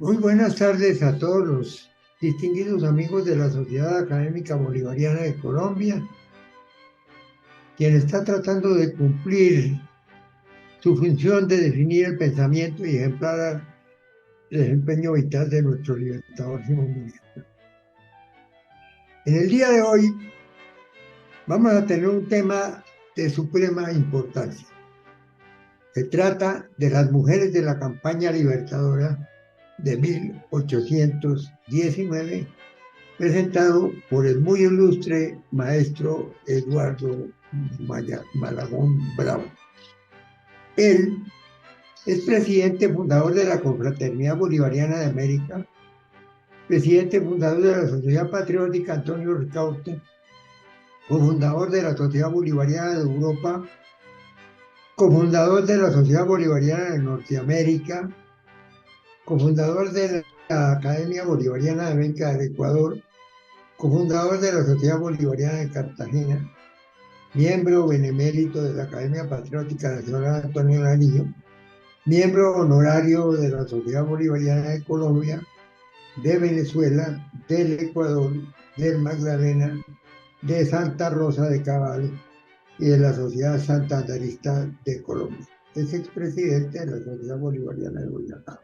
Muy buenas tardes a todos los distinguidos amigos de la Sociedad Académica Bolivariana de Colombia, quien está tratando de cumplir su función de definir el pensamiento y ejemplar el desempeño vital de nuestro libertador Simón Bolívar. En el día de hoy vamos a tener un tema de suprema importancia. Se trata de las mujeres de la campaña libertadora de 1819, presentado por el muy ilustre maestro Eduardo Malagón Bravo. Él es presidente fundador de la Confraternidad Bolivariana de América, presidente fundador de la Sociedad Patriótica Antonio Ricaurte, cofundador de la Sociedad Bolivariana de Europa, cofundador de la Sociedad Bolivariana de Norteamérica, cofundador de la Academia Bolivariana de América del Ecuador, cofundador de la Sociedad Bolivariana de Cartagena, miembro benemérito de la Academia Patriótica Nacional Antonio Nariño, miembro honorario de la Sociedad Bolivariana de Colombia, de Venezuela, del Ecuador, del Magdalena, de Santa Rosa de Cabal y de la Sociedad Santanderista de Colombia. Es expresidente de la Sociedad Bolivariana de Boyacá.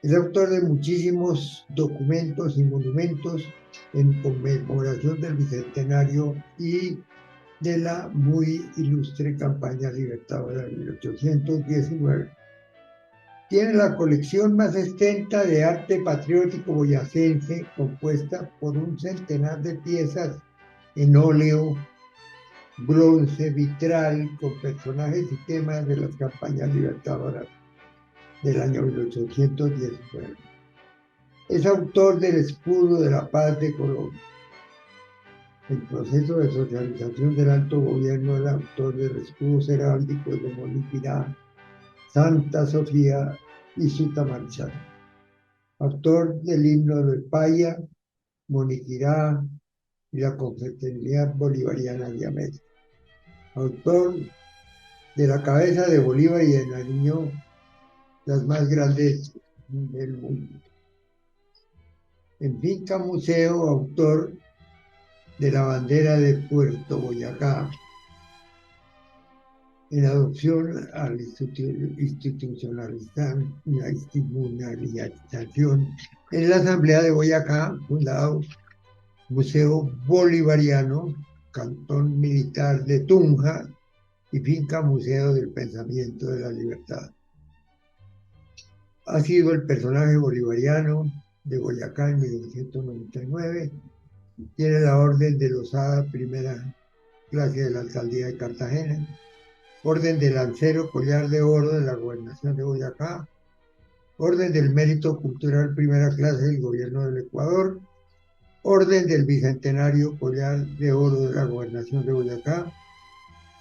Es autor de muchísimos documentos y monumentos en conmemoración del Bicentenario y de la muy ilustre campaña libertadora de 1819. Tiene la colección más extensa de arte patriótico boyacense, compuesta por un centenar de piezas en óleo, bronce, vitral, con personajes y temas de las campañas libertadoras del año 1819. Es autor del Escudo de la Paz de Colombia. El proceso de socialización del alto gobierno, el autor del escudo heráldico de Moniquirá, Santa Sofía y Sutamarchal. Autor del himno de Paya, Moniquirá y la Confraternidad Bolivariana de América. Autor de la cabeza de Bolívar y de Nariño, las más grandes del mundo. En Finca Museo, autor de la bandera de Puerto Boyacá, en adopción a la institucionalización en la Asamblea de Boyacá, fundado Museo Bolivariano, Cantón Militar de Tunja y Finca Museo del Pensamiento de la Libertad. Ha sido el personaje bolivariano de Boyacá en 1999. Tiene la Orden de Lozada, primera clase de la Alcaldía de Cartagena, Orden del Lancero Collar de Oro de la Gobernación de Boyacá, Orden del Mérito Cultural, primera clase del Gobierno del Ecuador, Orden del Bicentenario Collar de Oro de la Gobernación de Boyacá,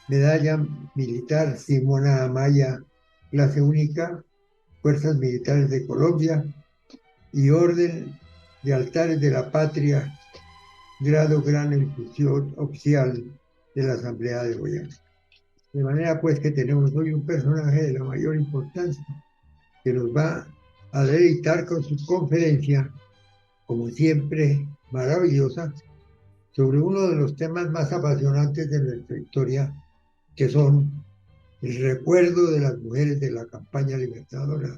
Medalla Militar Simona Amaya, clase única, Fuerzas Militares de Colombia, y Orden de Altares de la Patria, grado gran ejecución oficial de la Asamblea de Boyacá. De manera pues que tenemos hoy un personaje de la mayor importancia que nos va a deleitar con su conferencia, como siempre, maravillosa, sobre uno de los temas más apasionantes de nuestra historia, que son el recuerdo de las mujeres de la campaña libertadora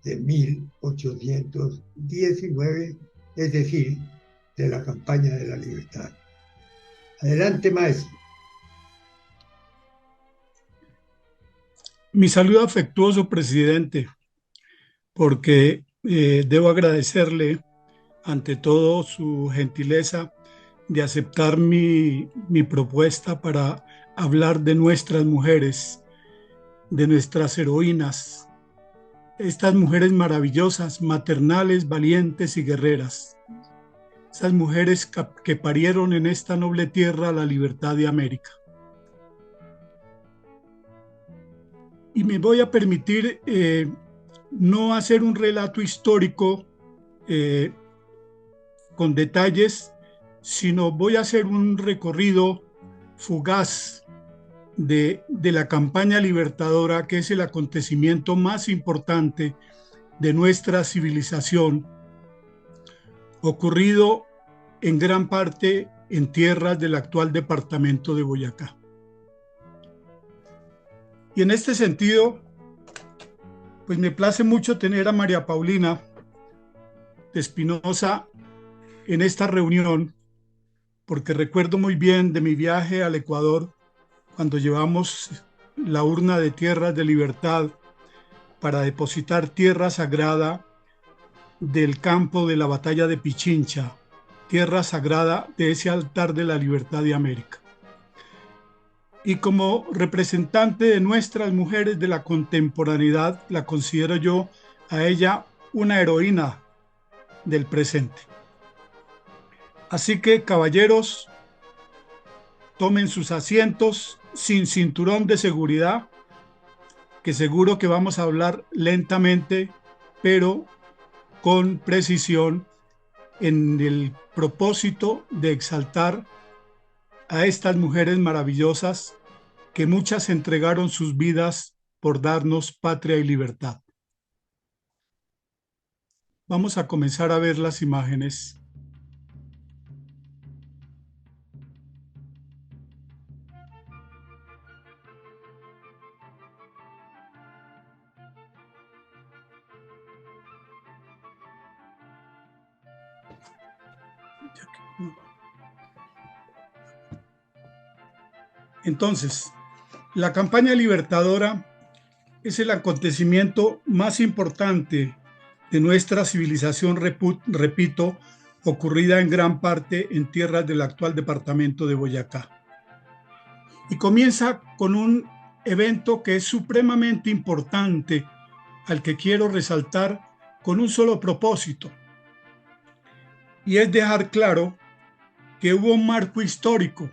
de 1819, es decir, de la campaña de la libertad. Adelante, maestro. Mi saludo afectuoso, presidente, porque debo agradecerle ante todo su gentileza de aceptar mi propuesta para hablar de nuestras mujeres, de nuestras heroínas, estas mujeres maravillosas, maternales, valientes y guerreras, esas mujeres que parieron en esta noble tierra la libertad de América. Y me voy a permitir no hacer un relato histórico con detalles, sino voy a hacer un recorrido fugaz de la campaña libertadora, que es el acontecimiento más importante de nuestra civilización, ocurrido en gran parte en tierras del actual departamento de Boyacá. Y en este sentido, pues me place mucho tener a María Paulina de Espinosa en esta reunión, porque recuerdo muy bien de mi viaje al Ecuador cuando llevamos la urna de tierras de libertad para depositar tierra sagrada del campo de la batalla de Pichincha, tierra sagrada de ese altar de la libertad de América. Y como representante de nuestras mujeres de la contemporaneidad, la considero yo a ella una heroína del presente. Así que, caballeros, tomen sus asientos sin cinturón de seguridad, que seguro que vamos a hablar lentamente, pero con precisión, en el propósito de exaltar a estas mujeres maravillosas que muchas entregaron sus vidas por darnos patria y libertad. Vamos a comenzar a ver las imágenes. Entonces, la campaña libertadora es el acontecimiento más importante de nuestra civilización, repito, ocurrida en gran parte en tierras del actual departamento de Boyacá. Y comienza con un evento que es supremamente importante, al que quiero resaltar con un solo propósito, y es dejar claro que hubo un marco histórico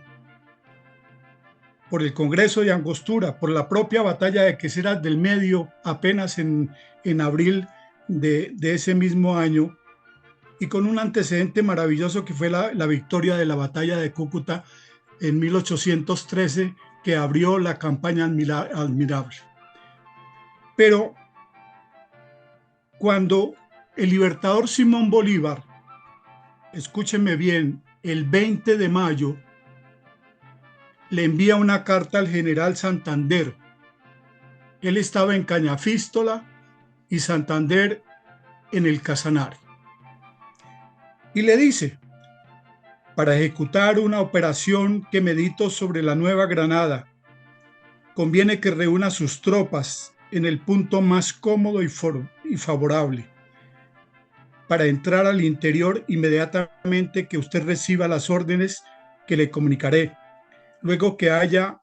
por el Congreso de Angostura, por la propia batalla de Queseras del Medio, apenas en abril de ese mismo año, y con un antecedente maravilloso que fue la victoria de la batalla de Cúcuta en 1813, que abrió la campaña admirable. Pero cuando el libertador Simón Bolívar, escúchenme bien, el 20 de mayo, le envía una carta al general Santander. Él estaba en Cañafístola y Santander en el Casanare. Y le dice: para ejecutar una operación que medito sobre la Nueva Granada, conviene que reúna sus tropas en el punto más cómodo y favorable. Para entrar al interior inmediatamente que usted reciba las órdenes que le comunicaré, luego que haya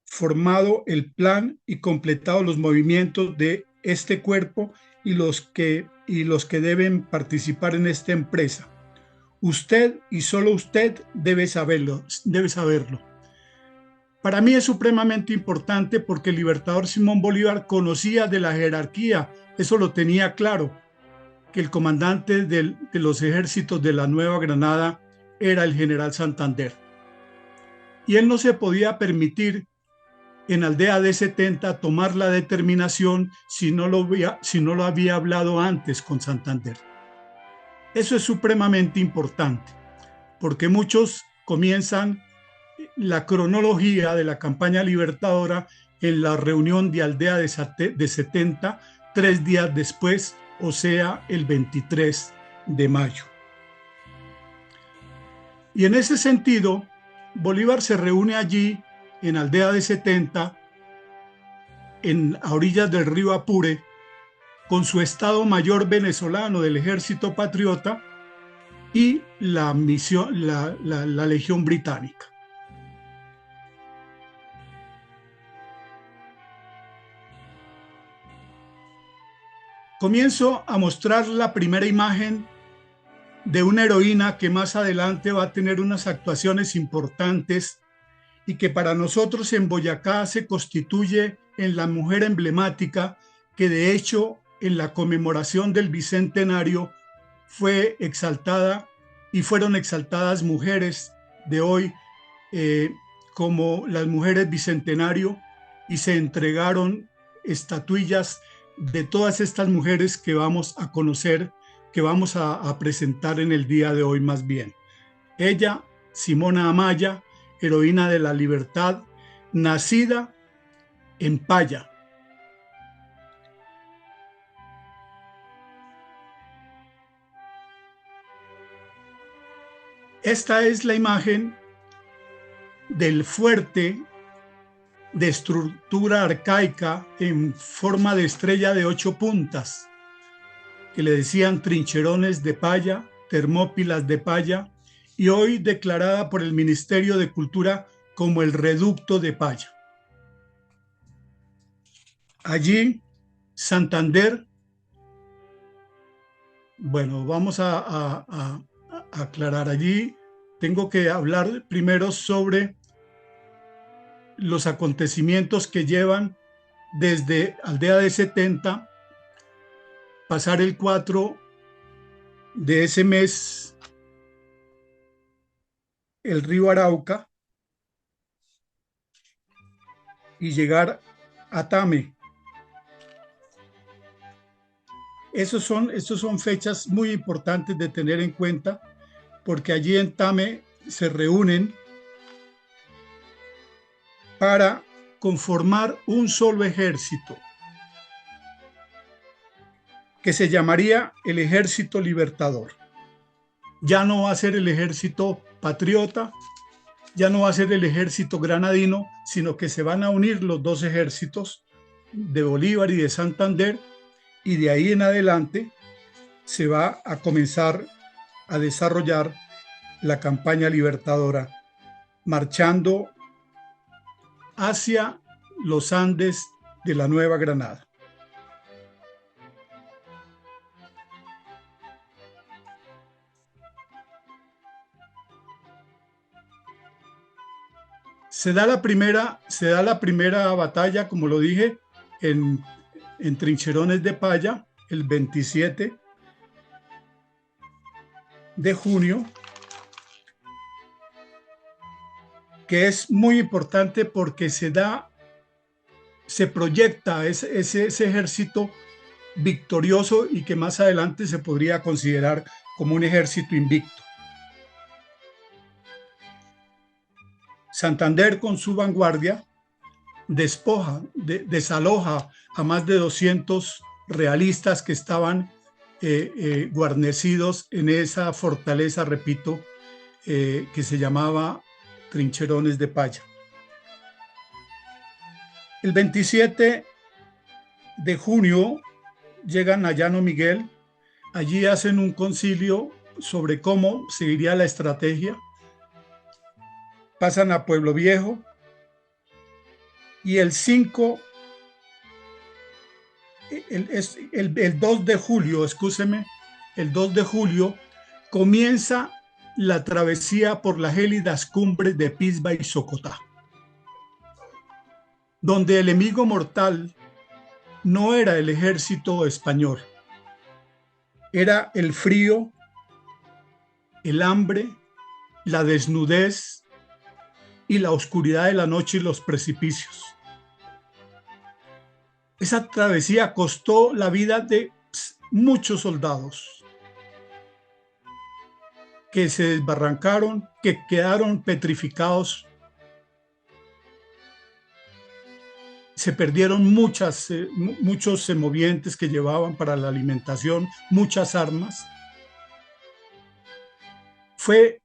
formado el plan y completado los movimientos de este cuerpo y los que deben participar en esta empresa. Usted y solo usted debe saberlo. Para mí es supremamente importante porque el libertador Simón Bolívar conocía de la jerarquía, eso lo tenía claro, que el comandante de los ejércitos de la Nueva Granada era el general Santander. Y él no se podía permitir en Aldea de 70 tomar la determinación si no lo había hablado antes con Santander. Eso es supremamente importante, porque muchos comienzan la cronología de la campaña libertadora en la reunión de Aldea de 70, 3 días después, o sea, el 23 de mayo. Y en ese sentido, Bolívar se reúne allí, en Aldea de 70, a orillas del río Apure, con su Estado Mayor venezolano del Ejército Patriota y la Legión Británica. Comienzo a mostrar la primera imagen de una heroína que más adelante va a tener unas actuaciones importantes y que para nosotros en Boyacá se constituye en la mujer emblemática, que de hecho en la conmemoración del bicentenario fue exaltada y fueron exaltadas mujeres de hoy como las mujeres bicentenario, y se entregaron estatuillas de todas estas mujeres que vamos a conocer, que vamos a presentar en el día de hoy más bien. Ella, Simona Amaya, heroína de la libertad, nacida en Paya. Esta es la imagen del fuerte de estructura arcaica en forma de estrella de 8 puntas, que le decían trincherones de Paya, Termópilas de Paya, y hoy declarada por el Ministerio de Cultura como el Reducto de Paya. Allí, Santander, bueno, vamos a aclarar allí. Tengo que hablar primero sobre los acontecimientos que llevan desde Aldea de 70, pasar el 4 de ese mes, el río Arauca, y llegar a Tame. Estos son fechas muy importantes de tener en cuenta, porque allí en Tame se reúnen para conformar un solo ejército, que se llamaría el Ejército Libertador. Ya no va a ser el Ejército Patriota, ya no va a ser el Ejército Granadino, sino que se van a unir los dos ejércitos de Bolívar y de Santander, y de ahí en adelante se va a comenzar a desarrollar la campaña libertadora, marchando hacia los Andes de la Nueva Granada. Se da la primera batalla, como lo dije, en Trincherones de Paya, el 27 de junio, que es muy importante porque se proyecta ese ejército victorioso y que más adelante se podría considerar como un ejército invicto. Santander, con su vanguardia, desaloja a más de 200 realistas que estaban guarnecidos en esa fortaleza, repito, que se llamaba Trincherones de Paya. El 27 de junio llegan a Llano Miguel. Allí hacen un concilio sobre cómo seguiría la estrategia. Pasan a Pueblo Viejo y el 2 de julio, el 2 de julio comienza la travesía por las gélidas cumbres de Pisba y Socotá, donde el enemigo mortal no era el ejército español, era el frío, el hambre, la desnudez y la oscuridad de la noche y los precipicios. Esa travesía costó la vida de muchos soldados que se desbarrancaron, que quedaron petrificados. Se perdieron muchos semovientes que llevaban para la alimentación, muchas armas. Fue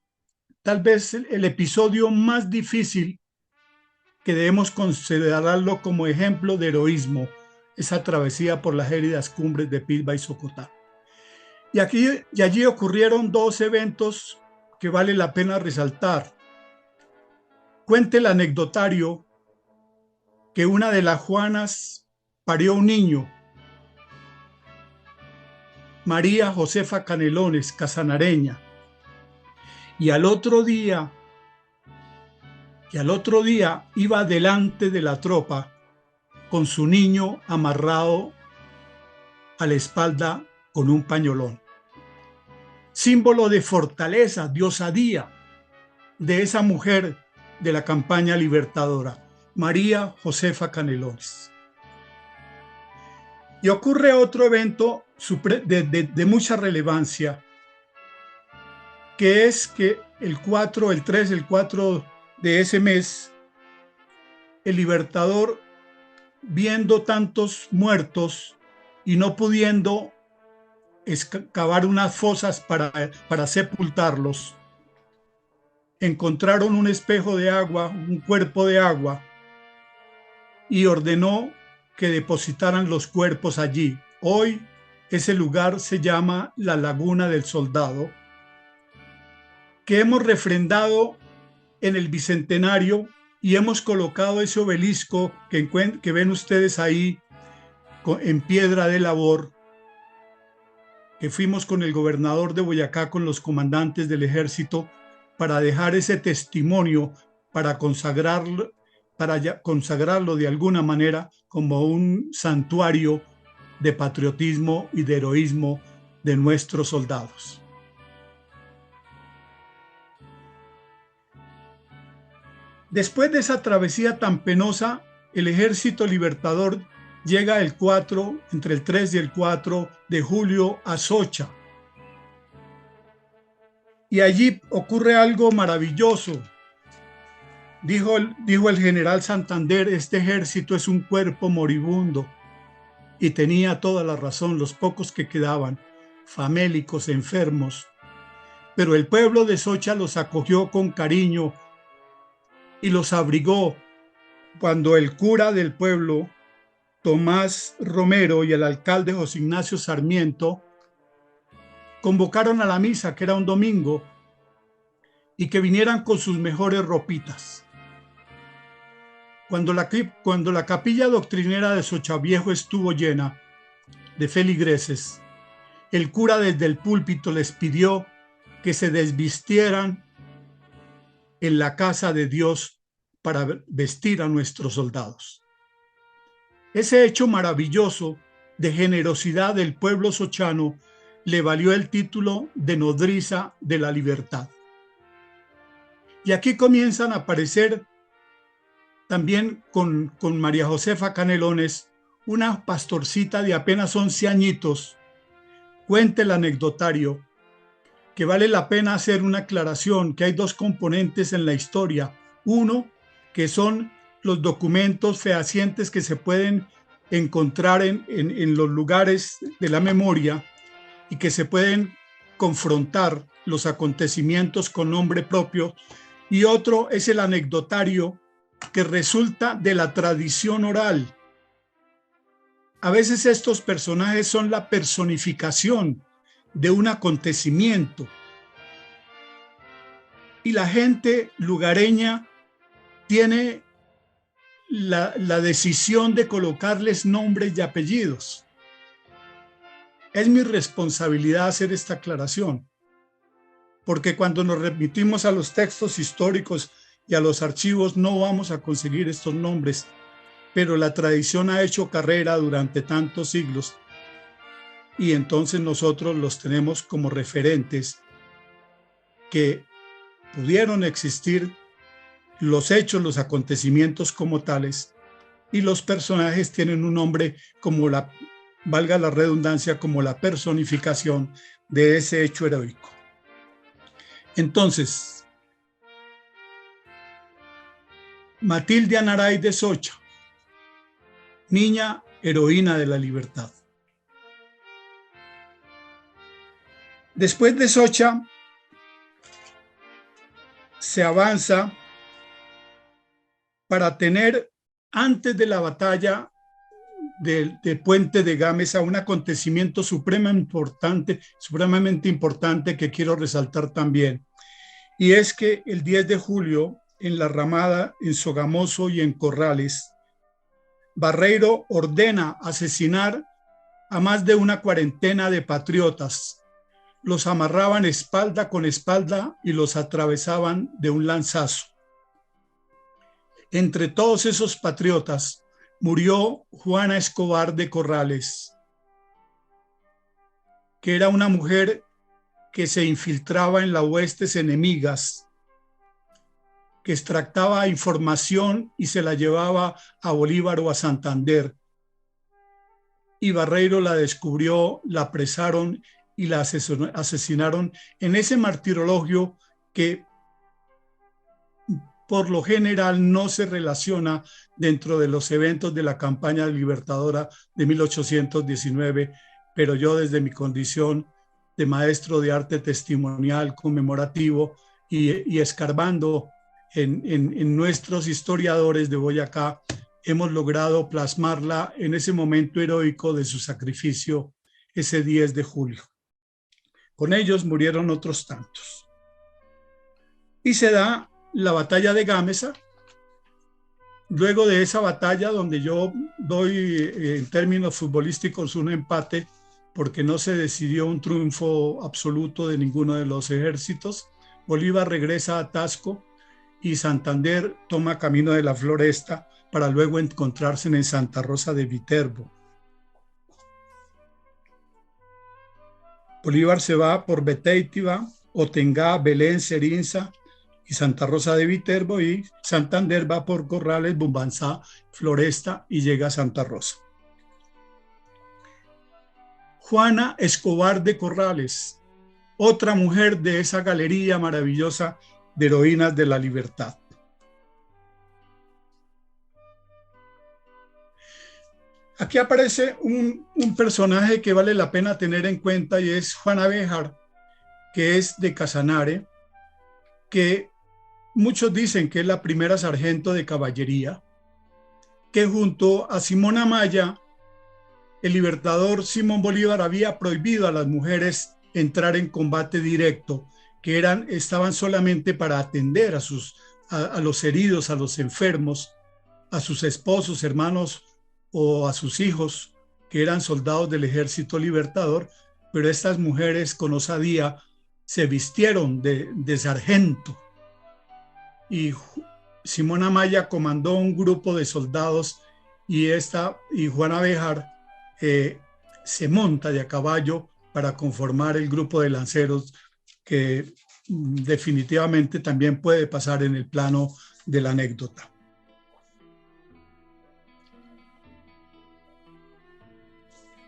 tal vez el episodio más difícil que debemos considerarlo como ejemplo de heroísmo, esa travesía por las gélidas cumbres de Pisba y Socotá. Y allí ocurrieron 2 eventos que vale la pena resaltar. Cuenta el anecdotario que una de las Juanas parió un niño, María Josefa Canelones, casanareña, y al otro día iba delante de la tropa con su niño amarrado a la espalda con un pañolón. Símbolo de fortaleza, de osadía de esa mujer de la campaña libertadora, María Josefa Canelones. Y ocurre otro evento de mucha relevancia, que es que el 4, el 3, el 4 de ese mes, el Libertador, viendo tantos muertos y no pudiendo excavar unas fosas para sepultarlos, encontraron un espejo de agua, un cuerpo de agua, y ordenó que depositaran los cuerpos allí. Hoy ese lugar se llama la Laguna del Soldado, que hemos refrendado en el Bicentenario y hemos colocado ese obelisco que ven ustedes ahí en piedra de labor, que fuimos con el gobernador de Boyacá, con los comandantes del ejército, para dejar ese testimonio, para consagrarlo de alguna manera como un santuario de patriotismo y de heroísmo de nuestros soldados. Después de esa travesía tan penosa, el Ejército Libertador llega entre el 3 y el 4 de julio a Socha. Y allí ocurre algo maravilloso. Dijo el general Santander: este ejército es un cuerpo moribundo. Y tenía toda la razón, los pocos que quedaban, famélicos, enfermos. Pero el pueblo de Socha los acogió con cariño y los abrigó. Cuando el cura del pueblo, Tomás Romero, y el alcalde José Ignacio Sarmiento convocaron a la misa, que era un domingo, y que vinieran con sus mejores ropitas. Cuando la capilla doctrinera de Sochaviejo estuvo llena de feligreses, el cura desde el púlpito les pidió que se desvistieran en la casa de Dios para vestir a nuestros soldados. Ese hecho maravilloso de generosidad del pueblo sochano le valió el título de nodriza de la libertad. Y aquí comienzan a aparecer también con María Josefa Canelones, una pastorcita de apenas 11 añitos. Cuenta el anecdotario que vale la pena hacer una aclaración, que hay dos componentes en la historia. Uno, que son los documentos fehacientes que se pueden encontrar en los lugares de la memoria y que se pueden confrontar los acontecimientos con nombre propio. Y otro es el anecdotario, que resulta de la tradición oral. A veces estos personajes son la personificación de un acontecimiento y la gente lugareña tiene la decisión de colocarles nombres y apellidos. Es mi responsabilidad hacer esta aclaración, porque cuando nos remitimos a los textos históricos y a los archivos no vamos a conseguir estos nombres, pero la tradición ha hecho carrera durante tantos siglos y entonces nosotros los tenemos como referentes que pudieron existir, los hechos, los acontecimientos como tales, y los personajes tienen un nombre como valga la redundancia, como la personificación de ese hecho heroico. Entonces, Matilde Anaray de Socha, niña heroína de la libertad. Después de Socha, se avanza para tener, antes de la batalla de Puente de Gámeza, un acontecimiento supremamente importante que quiero resaltar también. Y es que el 10 de julio, en La Ramada, en Sogamoso y en Corrales, Barreiro ordena asesinar a más de una cuarentena de patriotas. Los amarraban espalda con espalda y los atravesaban de un lanzazo. Entre todos esos patriotas murió Juana Escobar de Corrales, que era una mujer que se infiltraba en las huestes enemigas, que extractaba información y se la llevaba a Bolívar o a Santander. y Barreiro la descubrió, la apresaron y la asesinaron en ese martirologio que por lo general no se relaciona dentro de los eventos de la campaña libertadora de 1819, pero yo desde mi condición de maestro de arte testimonial conmemorativo y escarbando en nuestros historiadores de Boyacá, hemos logrado plasmarla en ese momento heroico de su sacrificio ese 10 de julio. Con ellos murieron otros tantos. Y se da la batalla de Gámeza. Luego de esa batalla, donde yo doy en términos futbolísticos un empate, porque no se decidió un triunfo absoluto de ninguno de los ejércitos, Bolívar regresa a Tasco y Santander toma camino de la Floresta para luego encontrarse en Santa Rosa de Viterbo. Bolívar se va por Betéitiva, Otengá, Belén, Serinza y Santa Rosa de Viterbo, y Santander va por Corrales, Bumbanzá, Floresta y llega a Santa Rosa. Juana Escobar de Corrales, otra mujer de esa galería maravillosa de heroínas de la libertad. Aquí aparece un personaje que vale la pena tener en cuenta y es Juana Béjar, que es de Casanare, que muchos dicen que es la primera sargento de caballería, que junto a Simón Amaya, el libertador Simón Bolívar había prohibido a las mujeres entrar en combate directo, que estaban solamente para atender a los heridos, a los enfermos, a sus esposos, hermanos o a sus hijos, que eran soldados del ejército libertador, pero estas mujeres con osadía se vistieron de sargento. Y Simón Amaya comandó un grupo de soldados y Juana Béjar se monta de a caballo para conformar el grupo de lanceros que definitivamente también puede pasar en el plano de la anécdota.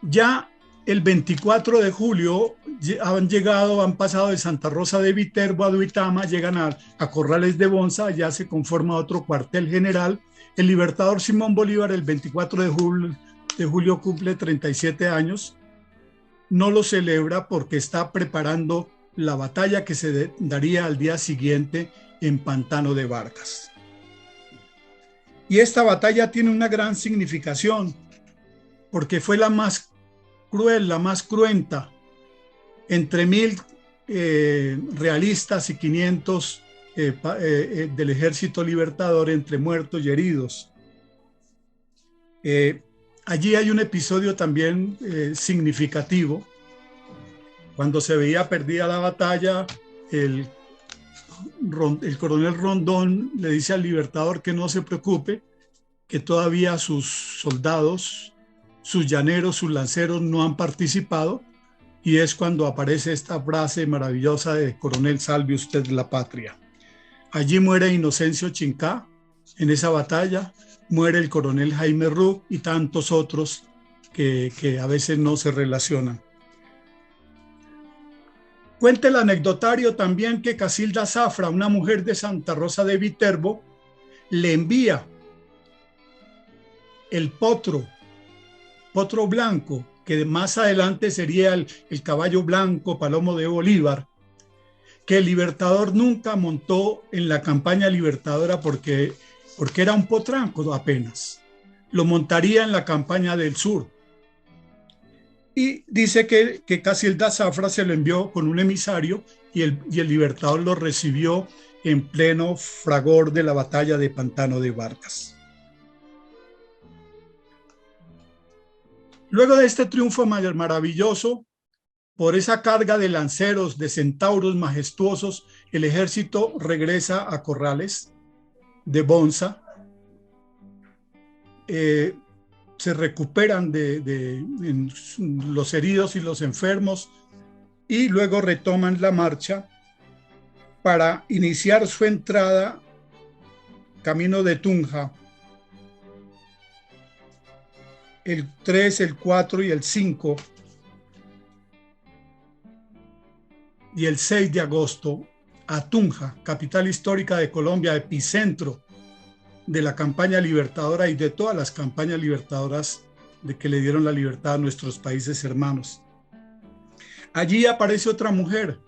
Ya el 24 de julio han pasado de Santa Rosa de Viterbo a Duitama, llegan a Corrales de Bonza, ya se conforma otro cuartel general. El libertador Simón Bolívar el 24 de julio cumple 37 años. No lo celebra porque está preparando la batalla que se daría al día siguiente en Pantano de Vargas. Y esta batalla tiene una gran significación porque fue la más cruel, la más cruenta, entre 1000 realistas y 500 del ejército libertador, entre muertos y heridos. Allí hay un episodio también significativo. Cuando se veía perdida la batalla, el coronel Rondón le dice al libertador que no se preocupe, que todavía sus soldados, sus llaneros, sus lanceros no han participado, y es cuando aparece esta frase maravillosa de coronel: salve usted la patria. Allí muere Inocencio Chincá en esa batalla, muere el coronel Jaime Roux y tantos otros que a veces no se relacionan. Cuenta el anecdotario también que Casilda Zafra, una mujer de Santa Rosa de Viterbo, le envía el potro blanco, que más adelante sería el caballo blanco, Palomo de Bolívar, que el libertador nunca montó en la campaña libertadora porque era un potranco apenas. Lo montaría en la campaña del sur. Y dice que Casilda Zafra se lo envió con un emisario y el libertador lo recibió en pleno fragor de la batalla de Pantano de Vargas. Luego de este triunfo maravilloso, por esa carga de lanceros, de centauros majestuosos, el ejército regresa a Corrales de Bonza. Se recuperan los heridos y los enfermos y luego retoman la marcha para iniciar su entrada camino de Tunja. el 3, el 4 y el 5 y el 6 de agosto a Tunja, capital histórica de Colombia, epicentro de la campaña libertadora y de todas las campañas libertadoras de que le dieron la libertad a nuestros países hermanos. Allí aparece otra mujer,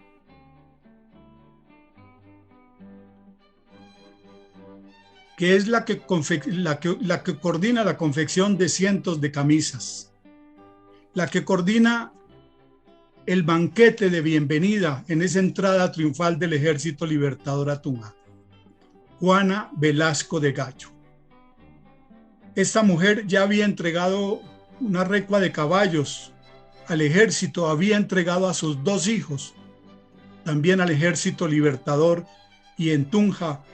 que es la que coordina la confección de cientos de camisas, la que coordina el banquete de bienvenida en esa entrada triunfal del Ejército Libertador a Tunja, Juana Velasco de Gallo. Esta mujer ya había entregado una recua de caballos al ejército, había entregado a sus 2 hijos también al Ejército Libertador, y en Tunja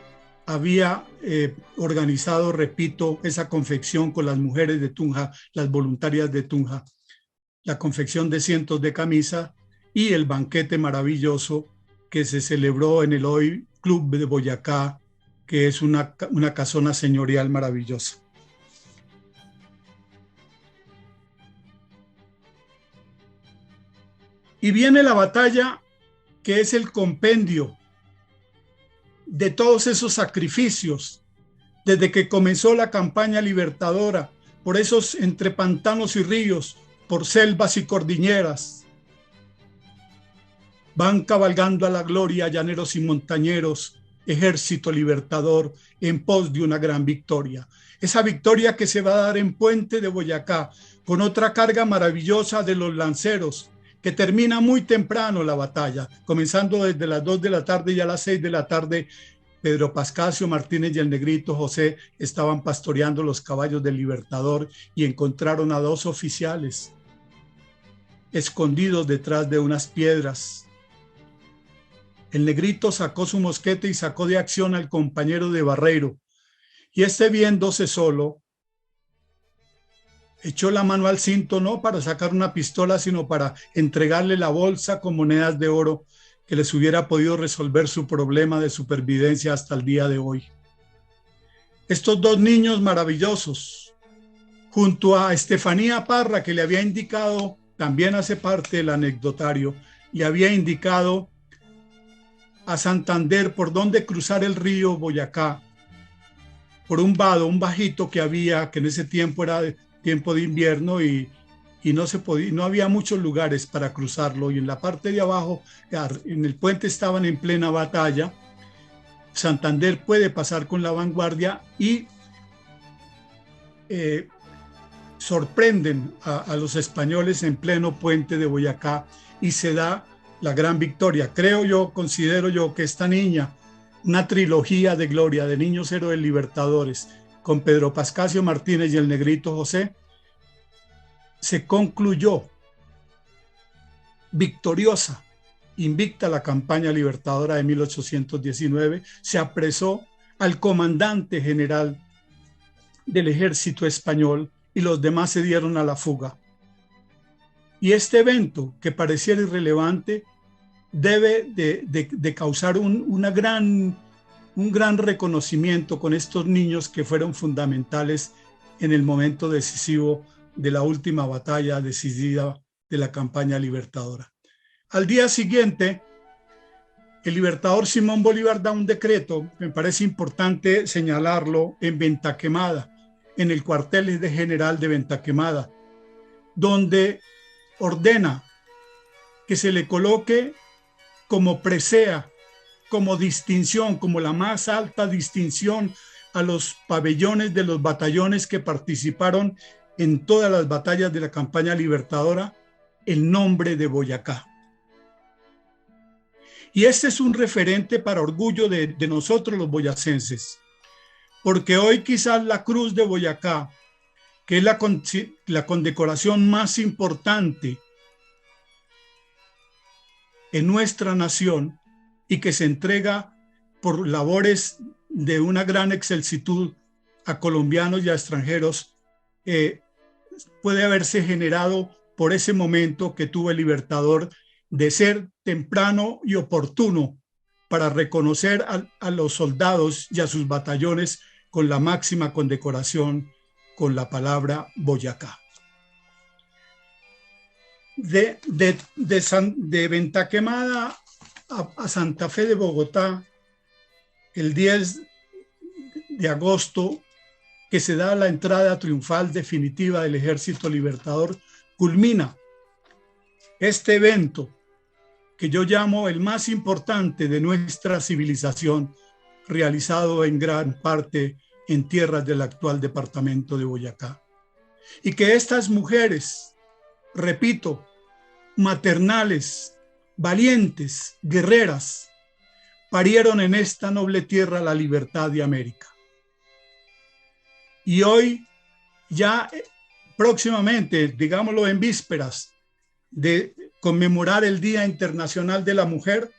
había organizado, repito, esa confección con las mujeres de Tunja, las voluntarias de Tunja, la confección de cientos de camisas y el banquete maravilloso que se celebró en el hoy Club de Boyacá, que es una casona señorial maravillosa. Y viene la batalla, que es el compendio de todos esos sacrificios desde que comenzó la campaña libertadora, por esos entre pantanos y ríos, por selvas y cordilleras. Van cabalgando a la gloria llaneros y montañeros, ejército libertador, en pos de una gran victoria. Esa victoria que se va a dar en Puente de Boyacá, con otra carga maravillosa de los lanceros, que termina muy temprano la batalla, comenzando desde las 2 de la tarde y a las 6 de la tarde. Pedro Pascasio Martínez y el negrito José estaban pastoreando los caballos del Libertador y encontraron a 2 oficiales escondidos detrás de unas piedras. El negrito sacó su mosquete y sacó de acción al compañero de Barreiro, y este, viéndose solo, echó la mano al cinto, no para sacar una pistola, sino para entregarle la bolsa con monedas de oro que les hubiera podido resolver su problema de supervivencia hasta el día de hoy. Estos 2 niños maravillosos, junto a Estefanía Parra, que le había indicado, también hace parte del anecdotario, le había indicado a Santander por dónde cruzar el río Boyacá, por un vado, un bajito que había, que en ese tiempo era tiempo de invierno y no se podía, no había muchos lugares para cruzarlo, y en la parte de abajo, en el puente, estaban en plena batalla. Santander puede pasar con la vanguardia y sorprenden a los españoles en pleno puente de Boyacá, y se da la gran victoria. Creo yo, considero yo, que esta niña, una trilogía de gloria de niños héroes libertadores, con Pedro Pascasio Martínez y el negrito José, se concluyó victoriosa, invicta la campaña libertadora de 1819, se apresó al comandante general del ejército español y los demás se dieron a la fuga. Y este evento, que pareciera irrelevante, debe de causar un gran reconocimiento con estos niños que fueron fundamentales en el momento decisivo de la última batalla decisiva de la campaña libertadora. Al día siguiente, el libertador Simón Bolívar da un decreto, me parece importante señalarlo, en Ventaquemada, en el cuartel general de Ventaquemada, donde ordena que se le coloque como presea, como distinción, como la más alta distinción a los pabellones de los batallones que participaron en todas las batallas de la campaña libertadora, el nombre de Boyacá. Y este es un referente para orgullo de nosotros los boyacenses, porque hoy quizás la Cruz de Boyacá, que es la condecoración más importante en nuestra nación y que se entrega por labores de una gran excelsitud a colombianos y a extranjeros, puede haberse generado por ese momento que tuvo el Libertador de ser temprano y oportuno para reconocer a los soldados y a sus batallones con la máxima condecoración, con la palabra Boyacá. de Venta Quemada a Santa Fe de Bogotá, el 10 de agosto, que se da la entrada triunfal definitiva del Ejército Libertador, culmina este evento que yo llamo el más importante de nuestra civilización, realizado en gran parte en tierras del actual departamento de Boyacá. Y que estas mujeres, repito, maternales, valientes, guerreras, parieron en esta noble tierra la libertad de América. Y hoy, ya próximamente, digámoslo en vísperas de conmemorar el Día Internacional de la Mujer,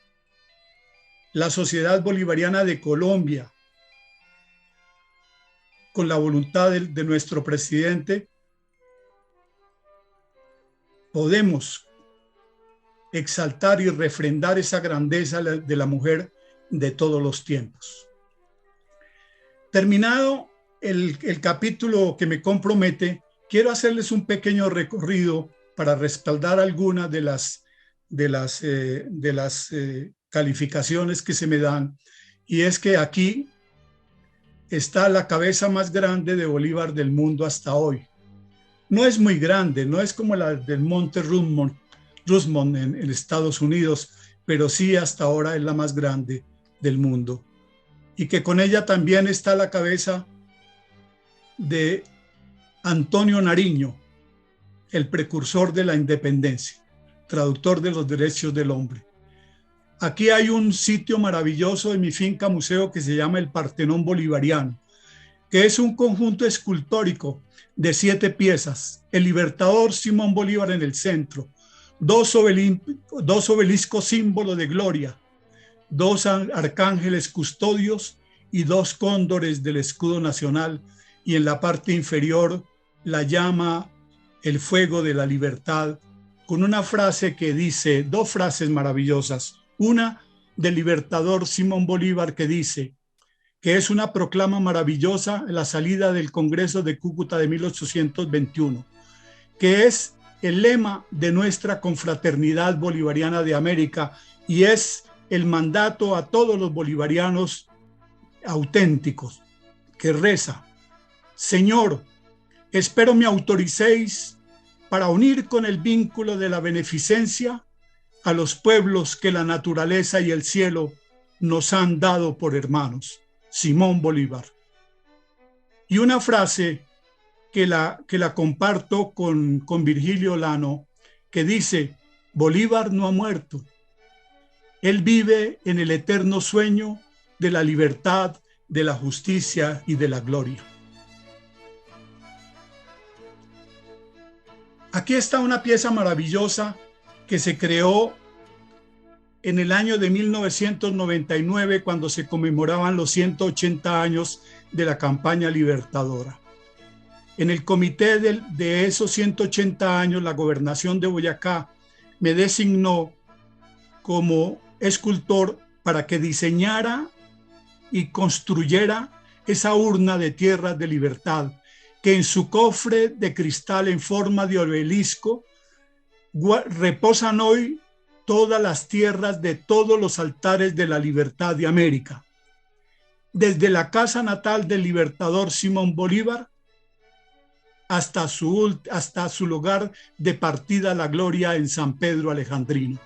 la Sociedad Bolivariana de Colombia, con la voluntad de nuestro presidente, podemos exaltar y refrendar esa grandeza de la mujer de todos los tiempos. Terminado el capítulo que me compromete, quiero hacerles un pequeño recorrido para respaldar algunas de las calificaciones que se me dan, y es que aquí está la cabeza más grande de Bolívar del mundo hasta hoy. No es muy grande, no es como la del Monte Rushmore en Estados Unidos, pero sí hasta ahora es la más grande del mundo. Y que con ella también está la cabeza de Antonio Nariño, el precursor de la independencia, traductor de los derechos del hombre. Aquí hay un sitio maravilloso en mi finca museo que se llama el Partenón Bolivariano, que es un conjunto escultórico de 7 piezas, el Libertador Simón Bolívar en el centro, dos obeliscos símbolo de gloria, 2 arcángeles custodios y 2 cóndores del escudo nacional, y en la parte inferior la llama, el fuego de la libertad, con una frase que dice, 2 frases maravillosas, una del Libertador Simón Bolívar que dice, que es una proclama maravillosa en la salida del Congreso de Cúcuta de 1821, que es el lema de nuestra confraternidad bolivariana de América y es el mandato a todos los bolivarianos auténticos, que reza: Señor, espero me autoricéis para unir con el vínculo de la beneficencia a los pueblos que la naturaleza y el cielo nos han dado por hermanos. Simón Bolívar. Y una frase que la comparto con Virgilio Lano, que dice: Bolívar no ha muerto. Él vive en el eterno sueño de la libertad, de la justicia y de la gloria. Aquí está una pieza maravillosa que se creó en el año de 1999, cuando se conmemoraban los 180 años de la campaña libertadora. En el comité de esos 180 años, la gobernación de Boyacá me designó como escultor para que diseñara y construyera esa urna de tierras de libertad, que en su cofre de cristal en forma de obelisco reposan hoy todas las tierras de todos los altares de la libertad de América, desde la casa natal del libertador Simón Bolívar hasta su lugar de partida a la gloria en San Pedro Alejandrino.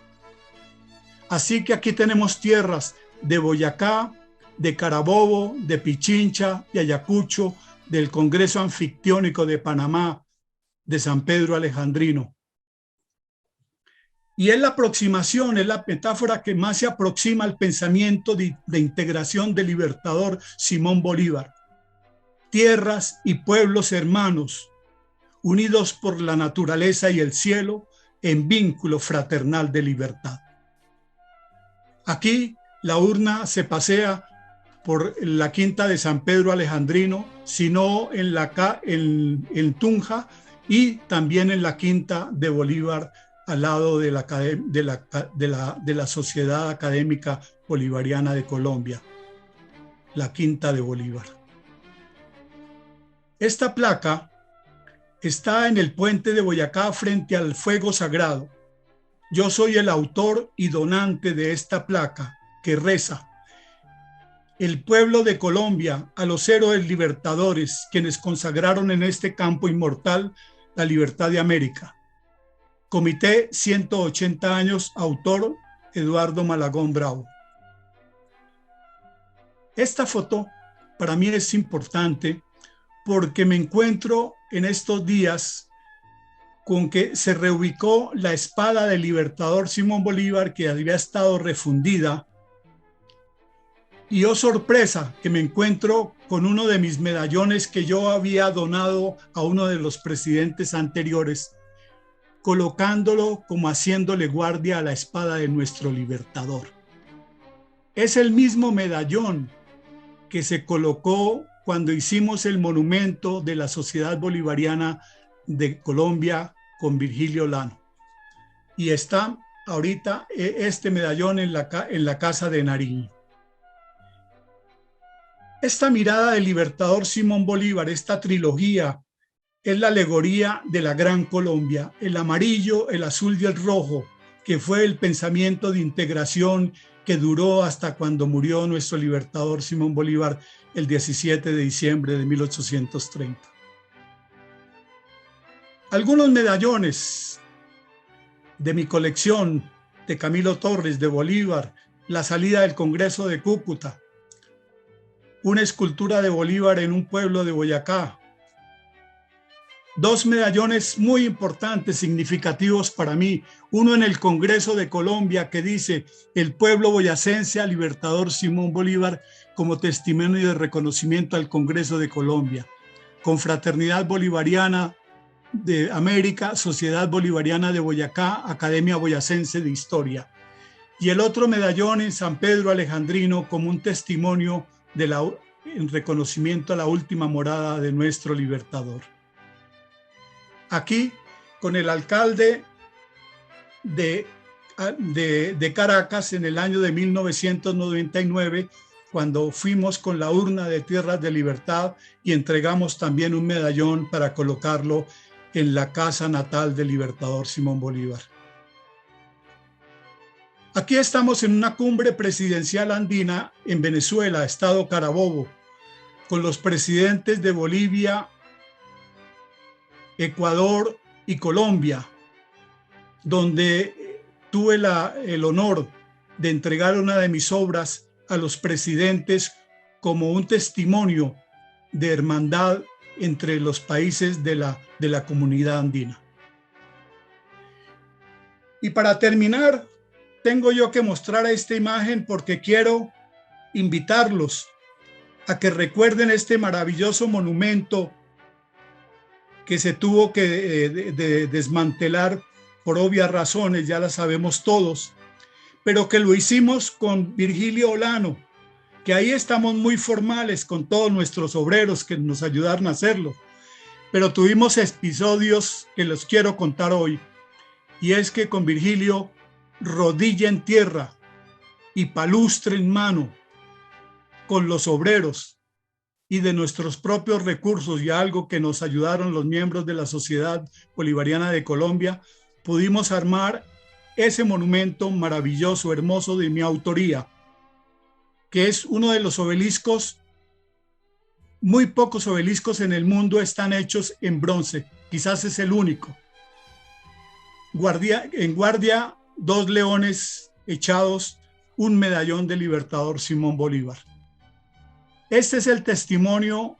Así que aquí tenemos tierras de Boyacá, de Carabobo, de Pichincha, de Ayacucho, del Congreso Anfictiónico de Panamá, de San Pedro Alejandrino. Y es la aproximación, es la metáfora que más se aproxima al pensamiento de integración del libertador Simón Bolívar. Tierras y pueblos hermanos, unidos por la naturaleza y el cielo en vínculo fraternal de libertad. Aquí la urna se pasea por la quinta de San Pedro Alejandrino, sino en Tunja, y también en la quinta de Bolívar, al lado de la Sociedad Académica Bolivariana de Colombia, la Quinta de Bolívar. Esta placa Está en el puente de Boyacá frente al fuego sagrado. Yo soy el autor y donante de esta placa que reza: el pueblo de Colombia a los héroes libertadores, quienes consagraron en este campo inmortal la libertad de América. Comité 180 años, autor Eduardo Malagón Bravo. Esta foto para mí es importante porque me encuentro en estos días con que se reubicó la espada del libertador Simón Bolívar, que había estado refundida. Y oh sorpresa, que me encuentro con uno de mis medallones que yo había donado a uno de los presidentes anteriores, colocándolo como haciéndole guardia a la espada de nuestro libertador. Es el mismo medallón que se colocó cuando hicimos el monumento de la Sociedad Bolivariana de Colombia con Virgilio Olano. Y está ahorita este medallón en la Casa de Nariño. Esta mirada del libertador Simón Bolívar, esta trilogía, es la alegoría de la Gran Colombia, el amarillo, el azul y el rojo, que fue el pensamiento de integración que duró hasta cuando murió nuestro libertador Simón Bolívar el 17 de diciembre de 1830. Algunos medallones de mi colección, de Camilo Torres, de Bolívar, la salida del Congreso de Cúcuta, una escultura de Bolívar en un pueblo de Boyacá, dos medallones muy importantes, significativos para mí, uno en el Congreso de Colombia que dice: el pueblo boyacense al libertador Simón Bolívar, como testimonio de reconocimiento al Congreso de Colombia, Confraternidad Bolivariana de América, Sociedad Bolivariana de Boyacá, Academia Boyacense de Historia. Y el otro medallón en San Pedro Alejandrino como un testimonio en reconocimiento a la última morada de nuestro libertador. Aquí, con el alcalde de Caracas en el año de 1999, cuando fuimos con la urna de Tierras de Libertad y entregamos también un medallón para colocarlo en la casa natal del libertador Simón Bolívar. Aquí estamos en una cumbre presidencial andina en Venezuela, estado Carabobo, con los presidentes de Bolivia, Ecuador y Colombia, donde tuve el honor de entregar una de mis obras a los presidentes como un testimonio de hermandad entre los países de la comunidad andina. Y para terminar, tengo yo que mostrar esta imagen porque quiero invitarlos a que recuerden este maravilloso monumento que se tuvo que desmantelar por obvias razones, ya las sabemos todos, pero que lo hicimos con Virgilio Olano, que ahí estamos muy formales con todos nuestros obreros que nos ayudaron a hacerlo, pero tuvimos episodios que los quiero contar hoy, y es que con Virgilio, rodilla en tierra y palustre en mano, con los obreros y de nuestros propios recursos y algo que nos ayudaron los miembros de la Sociedad Bolivariana de Colombia, pudimos armar ese monumento maravilloso, hermoso, de mi autoría, que es uno de los obeliscos, muy pocos obeliscos en el mundo están hechos en bronce, quizás es el único. En guardia, dos leones echados, un medallón del libertador Simón Bolívar. Este es el testimonio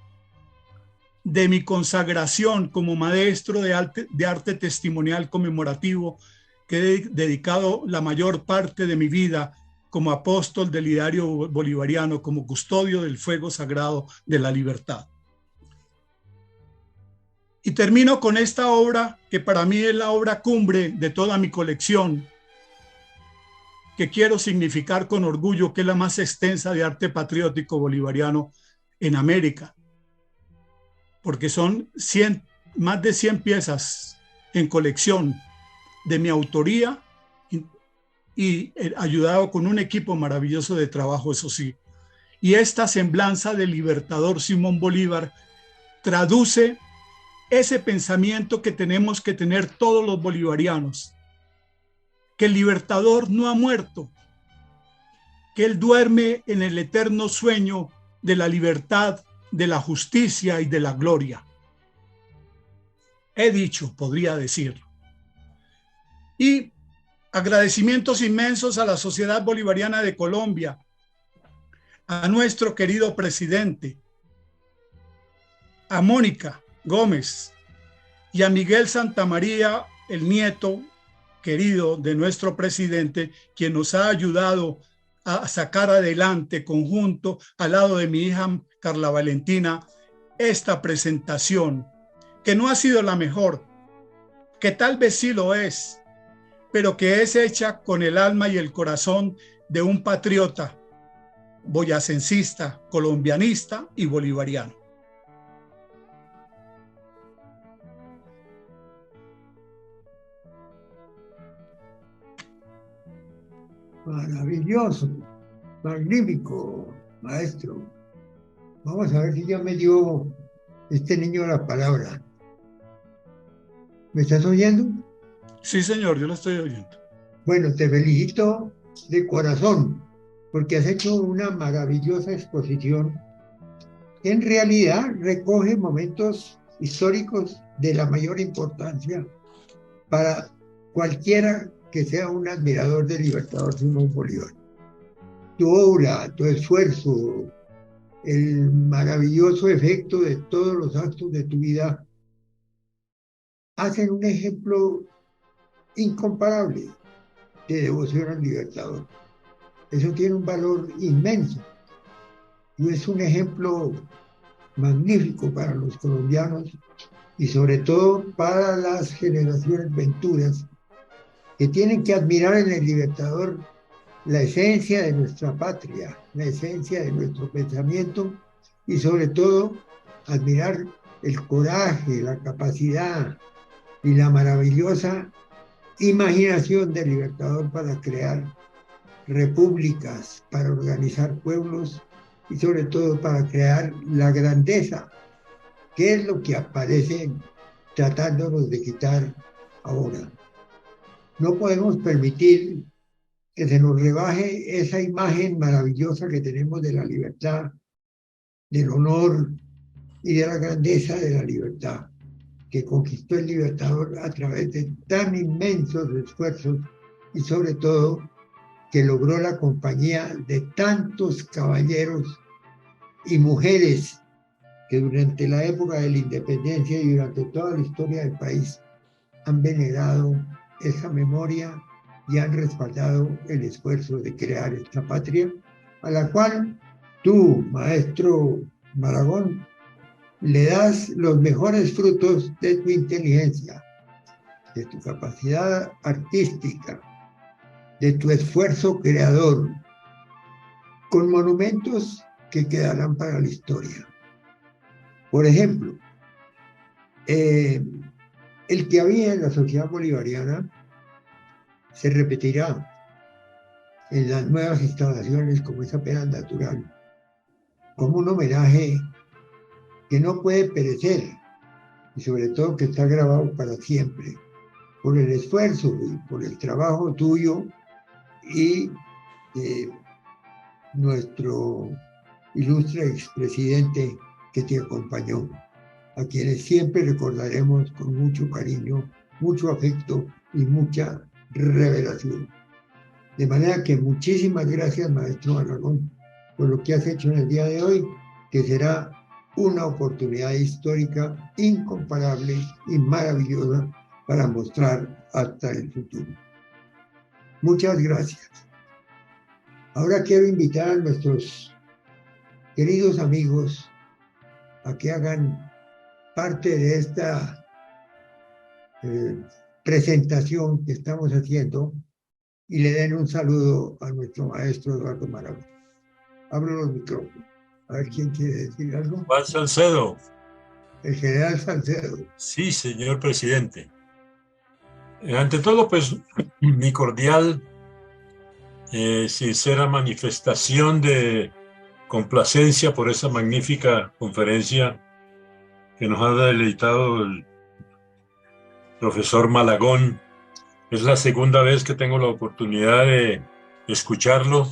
de mi consagración como maestro de arte testimonial conmemorativo, que he dedicado la mayor parte de mi vida como apóstol del ideario bolivariano, como custodio del fuego sagrado de la libertad. Y termino con esta obra, que para mí es la obra cumbre de toda mi colección, que quiero significar con orgullo que es la más extensa de arte patriótico bolivariano en América, porque son más de 100 piezas en colección de mi autoría y ayudado con un equipo maravilloso de trabajo, eso sí. Y esta semblanza del libertador Simón Bolívar traduce ese pensamiento que tenemos que tener todos los bolivarianos, que el libertador no ha muerto, que él duerme en el eterno sueño de la libertad, de la justicia y de la gloria. He dicho, podría decirlo. Y agradecimientos inmensos a la Sociedad Bolivariana de Colombia, a nuestro querido presidente, a Mónica Gómez y a Miguel Santamaría, el nieto querido de nuestro presidente, quien nos ha ayudado a sacar adelante conjunto al lado de mi hija Carla Valentina esta presentación, que no ha sido la mejor, que tal vez sí lo es, pero que es hecha con el alma y el corazón de un patriota boyacencista, colombianista y bolivariano. Maravilloso, magnífico, maestro. Vamos a ver si ya me dio este niño la palabra. ¿Me estás oyendo? Sí, señor, yo lo estoy oyendo. Bueno, te felicito de corazón, porque has hecho una maravillosa exposición que en realidad recoge momentos históricos de la mayor importancia para cualquiera que sea un admirador del Libertador Simón Bolívar. Tu obra, tu esfuerzo, el maravilloso efecto de todos los actos de tu vida hacen un ejemplo incomparable de devoción al Libertador. Eso tiene un valor inmenso y es un ejemplo magnífico para los colombianos y sobre todo para las generaciones venturas que tienen que admirar en el Libertador la esencia de nuestra patria, la esencia de nuestro pensamiento y sobre todo admirar el coraje, la capacidad y la maravillosa imaginación del Libertador para crear repúblicas, para organizar pueblos y sobre todo para crear la grandeza, que es lo que aparece tratándonos de quitar ahora. No podemos permitir que se nos rebaje esa imagen maravillosa que tenemos de la libertad, del honor y de la grandeza de la libertad que conquistó el Libertador a través de tan inmensos esfuerzos y sobre todo que logró la compañía de tantos caballeros y mujeres que durante la época de la independencia y durante toda la historia del país han venerado esa memoria y han respaldado el esfuerzo de crear esta patria, a la cual tú, maestro Maragón, le das los mejores frutos de tu inteligencia, de tu capacidad artística, de tu esfuerzo creador, con monumentos que quedarán para la historia. Por ejemplo, el que había en la sociedad bolivariana se repetirá en las nuevas instalaciones como es apenas natural, como un homenaje que no puede perecer y sobre todo que está grabado para siempre por el esfuerzo y por el trabajo tuyo y de nuestro ilustre expresidente que te acompañó, a quienes siempre recordaremos con mucho cariño, mucho afecto y mucha revelación. De manera que muchísimas gracias, maestro Maragón, por lo que has hecho en el día de hoy, que será una oportunidad histórica incomparable y maravillosa para mostrar hasta el futuro. Muchas gracias. Ahora quiero invitar a nuestros queridos amigos a que hagan parte de esta presentación que estamos haciendo y le den un saludo a nuestro maestro Eduardo Maragón. Abro los micrófonos. A ver quién quiere decir algo. Juan Salcedo. El general Salcedo. Sí, señor presidente. Ante todo, pues, mi cordial, sincera manifestación de complacencia por esa magnífica conferencia que nos ha deleitado el profesor Malagón. Es la segunda vez que tengo la oportunidad de escucharlo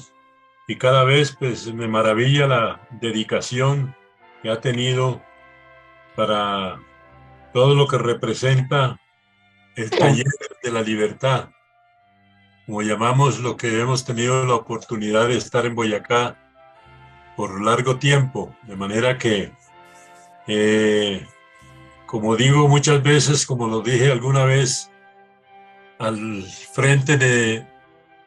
y cada vez pues me maravilla la dedicación que ha tenido para todo lo que representa el taller de la libertad, como llamamos lo que hemos tenido la oportunidad de estar en Boyacá por largo tiempo, de manera que, como digo muchas veces, como lo dije alguna vez, al frente de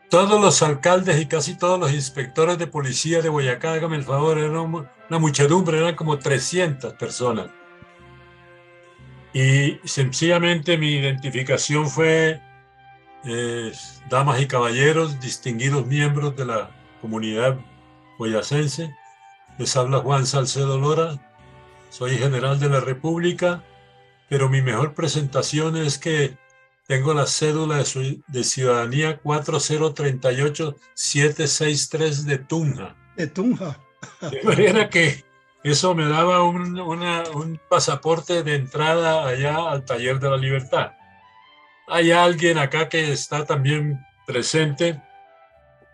todos los alcaldes y casi todos los inspectores de policía de Boyacá, hágame el favor, era una muchedumbre, eran como 300 personas. Y sencillamente mi identificación fue, damas y caballeros, distinguidos miembros de la comunidad boyacense, les habla Juan Salcedo Lora, soy general de la República, pero mi mejor presentación es que tengo la cédula de ciudadanía 4038763 de Tunja. De Tunja. De manera que eso me daba un pasaporte de entrada allá al Taller de la Libertad. Hay alguien acá que está también presente,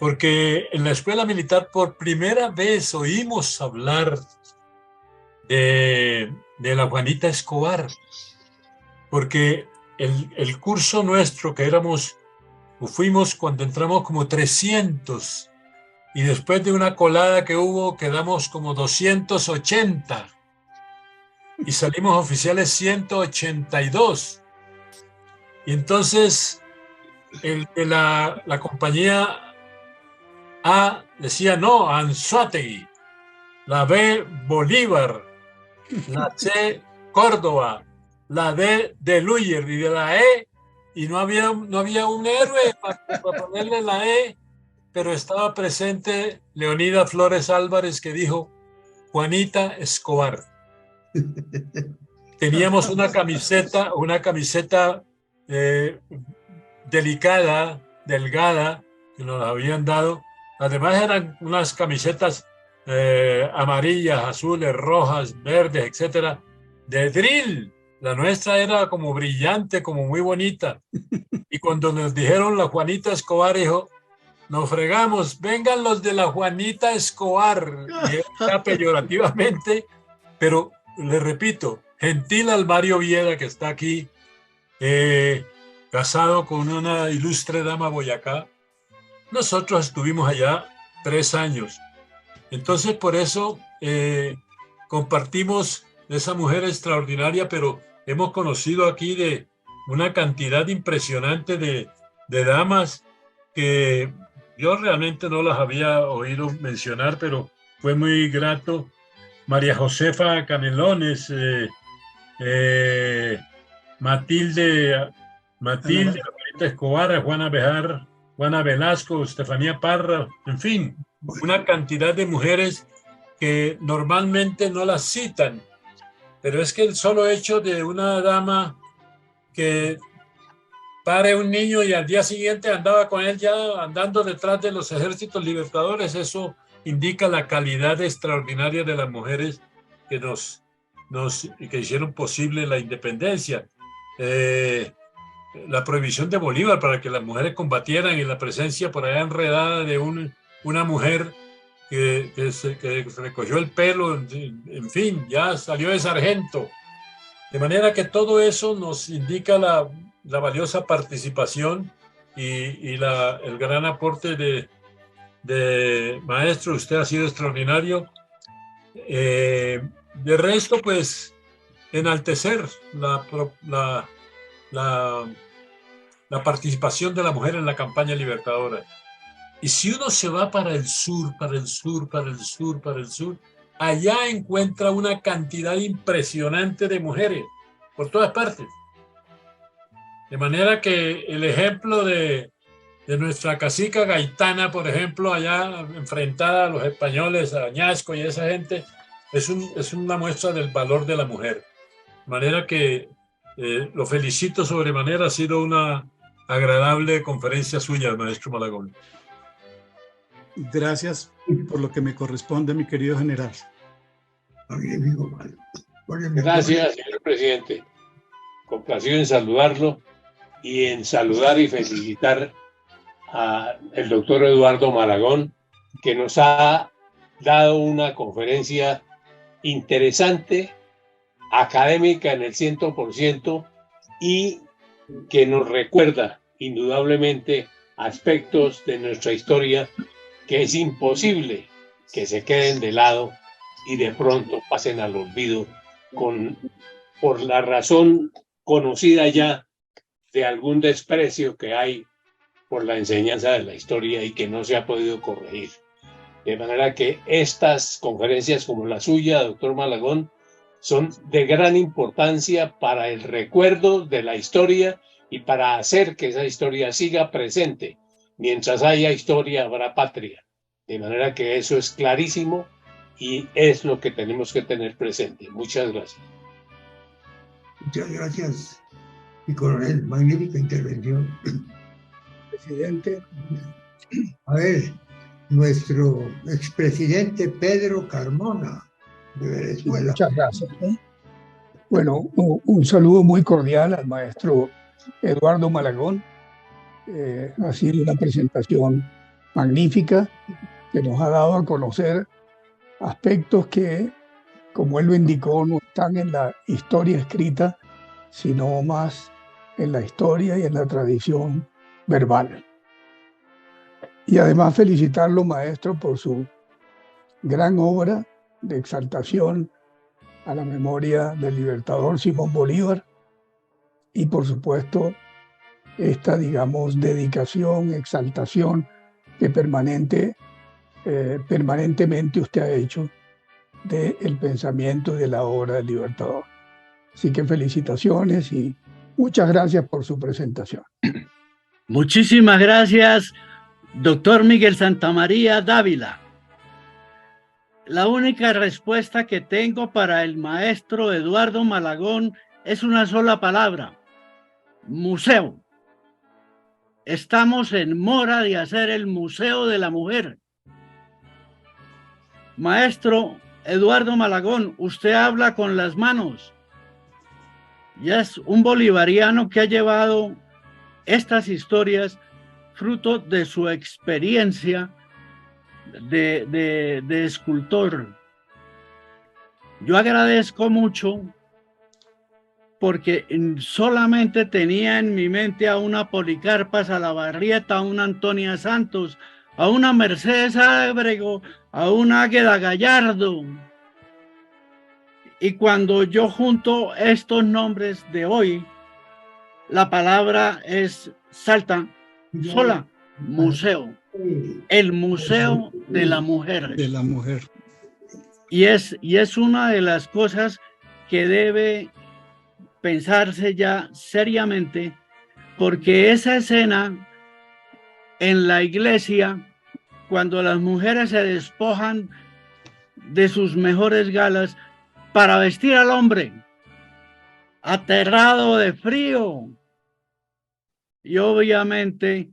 porque en la escuela militar por primera vez oímos hablar de la Juanita Escobar, porque el curso nuestro que fuimos cuando entramos como 300 y después de una colada que hubo quedamos como 280 y salimos oficiales 182. Y entonces el de la compañía A decía no, Anzoátegui, la B Bolívar, la C Córdoba, la D de Luyer y de la E, y no había un héroe para ponerle la E, pero estaba presente Leonida Flores Álvarez que dijo Juanita Escobar. Teníamos una camiseta delicada, delgada, que nos habían dado. Además eran unas camisetas amarillas, azules, rojas, verdes, etcétera, de drill. La nuestra era como brillante, como muy bonita. Y cuando nos dijeron la Juanita Escobar, dijo, nos fregamos, vengan los de la Juanita Escobar. Y era peyorativamente, pero le repito, gentil Alvario Vieda, que está aquí, casado con una ilustre dama Boyacá. Nosotros estuvimos allá 3 años. Entonces, por eso compartimos de esa mujer extraordinaria, pero hemos conocido aquí de una cantidad impresionante de damas que yo realmente no las había oído mencionar, pero fue muy grato. María Josefa Canelones, Matilde, Juanita Escobar, Juana Bejar, Juana Velasco, Estefanía Parra, en fin, una cantidad de mujeres que normalmente no las citan, pero es que el solo hecho de una dama que pare un niño y al día siguiente andaba con él ya andando detrás de los ejércitos libertadores, eso indica la calidad extraordinaria de las mujeres que que hicieron posible la independencia. La prohibición de Bolívar para que las mujeres combatieran y la presencia por allá enredada de una mujer que se recogió el pelo, en fin, ya salió de sargento. De manera que todo eso nos indica la valiosa participación y el gran aporte de maestro. Usted ha sido extraordinario. De resto, pues, enaltecer la participación de la mujer en la campaña libertadora. Y si uno se va para el sur, allá encuentra una cantidad impresionante de mujeres por todas partes. De manera que el ejemplo de nuestra cacica Gaitana, por ejemplo, allá enfrentada a los españoles, a Añasco y a esa gente, es una muestra del valor de la mujer. De manera que lo felicito sobremanera, ha sido una agradable conferencia suya, maestro Malagón. Gracias por lo que me corresponde, mi querido general. Magnífico, Por el Gracias, señor presidente. Complacido en saludarlo y en saludar y felicitar al doctor Eduardo Malagón, que nos ha dado una conferencia interesante, académica en el 100% y que nos recuerda indudablemente aspectos de nuestra historia que es imposible que se queden de lado y de pronto pasen al olvido por la razón conocida ya de algún desprecio que hay por la enseñanza de la historia y que no se ha podido corregir. De manera que estas conferencias como la suya, doctor Malagón, son de gran importancia para el recuerdo de la historia y para hacer que esa historia siga presente. Mientras haya historia, habrá patria. De manera que eso es clarísimo y es lo que tenemos que tener presente. Muchas gracias. Muchas gracias, mi coronel. Magnífica intervención. Presidente. A ver, nuestro expresidente Pedro Carmona, de Venezuela. Muchas gracias. Bueno, un saludo muy cordial al maestro Eduardo Malagón. Ha sido una presentación magnífica que nos ha dado a conocer aspectos que, como él lo indicó, no están en la historia escrita, sino más en la historia y en la tradición verbal. Y además felicitarlo, maestro, por su gran obra de exaltación a la memoria del libertador Simón Bolívar y, por supuesto, esta, digamos, dedicación, exaltación que permanentemente usted ha hecho del pensamiento y de la obra del libertador. Así que felicitaciones y muchas gracias por su presentación. Muchísimas gracias, doctor Miguel Santamaría Dávila. La única respuesta que tengo para el maestro Eduardo Malagón es una sola palabra: museo. Estamos en mora de hacer el Museo de la Mujer. Maestro Eduardo Malagón, usted habla con las manos. Ya es un bolivariano que ha llevado estas historias fruto de su experiencia de escultor. Yo agradezco mucho porque solamente tenía en mi mente a una Policarpa Salabarrieta, a una Antonia Santos, a una Mercedes Ábrego, a una Águeda Gallardo. Y cuando yo junto estos nombres de hoy, la palabra salta sola: museo. El Museo de la Mujer. De la mujer. Y es una de las cosas que debe pensarse ya seriamente, porque esa escena en la iglesia, cuando las mujeres se despojan de sus mejores galas para vestir al hombre, aterrado de frío, y obviamente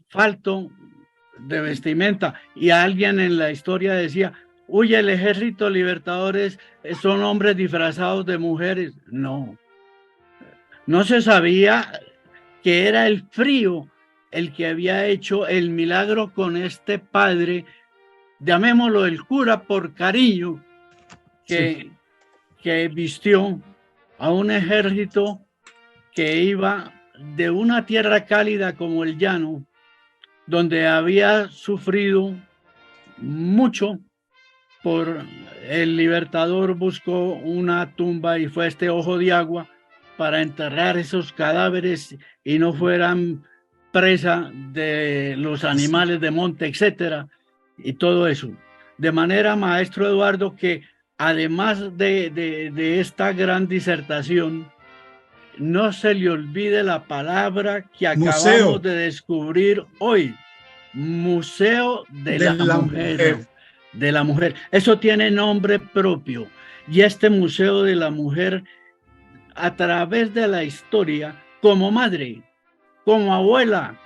falto de vestimenta, y alguien en la historia decía: uy, el ejército libertadores son hombres disfrazados de mujeres. No se sabía que era el frío el que había hecho el milagro con este padre, llamémoslo el cura por cariño, que vistió a un ejército que iba de una tierra cálida como el llano, donde había sufrido mucho. Por el libertador buscó una tumba y fue este Ojo de Agua para enterrar esos cadáveres y no fueran presa de los animales de monte, etcétera, y todo eso. De manera, maestro Eduardo, que además de esta gran disertación, no se le olvide la palabra que acabamos de descubrir hoy: Museo de la Mujer. De la mujer. Eso tiene nombre propio. Y este Museo de la Mujer, a través de la historia, como madre, como abuela,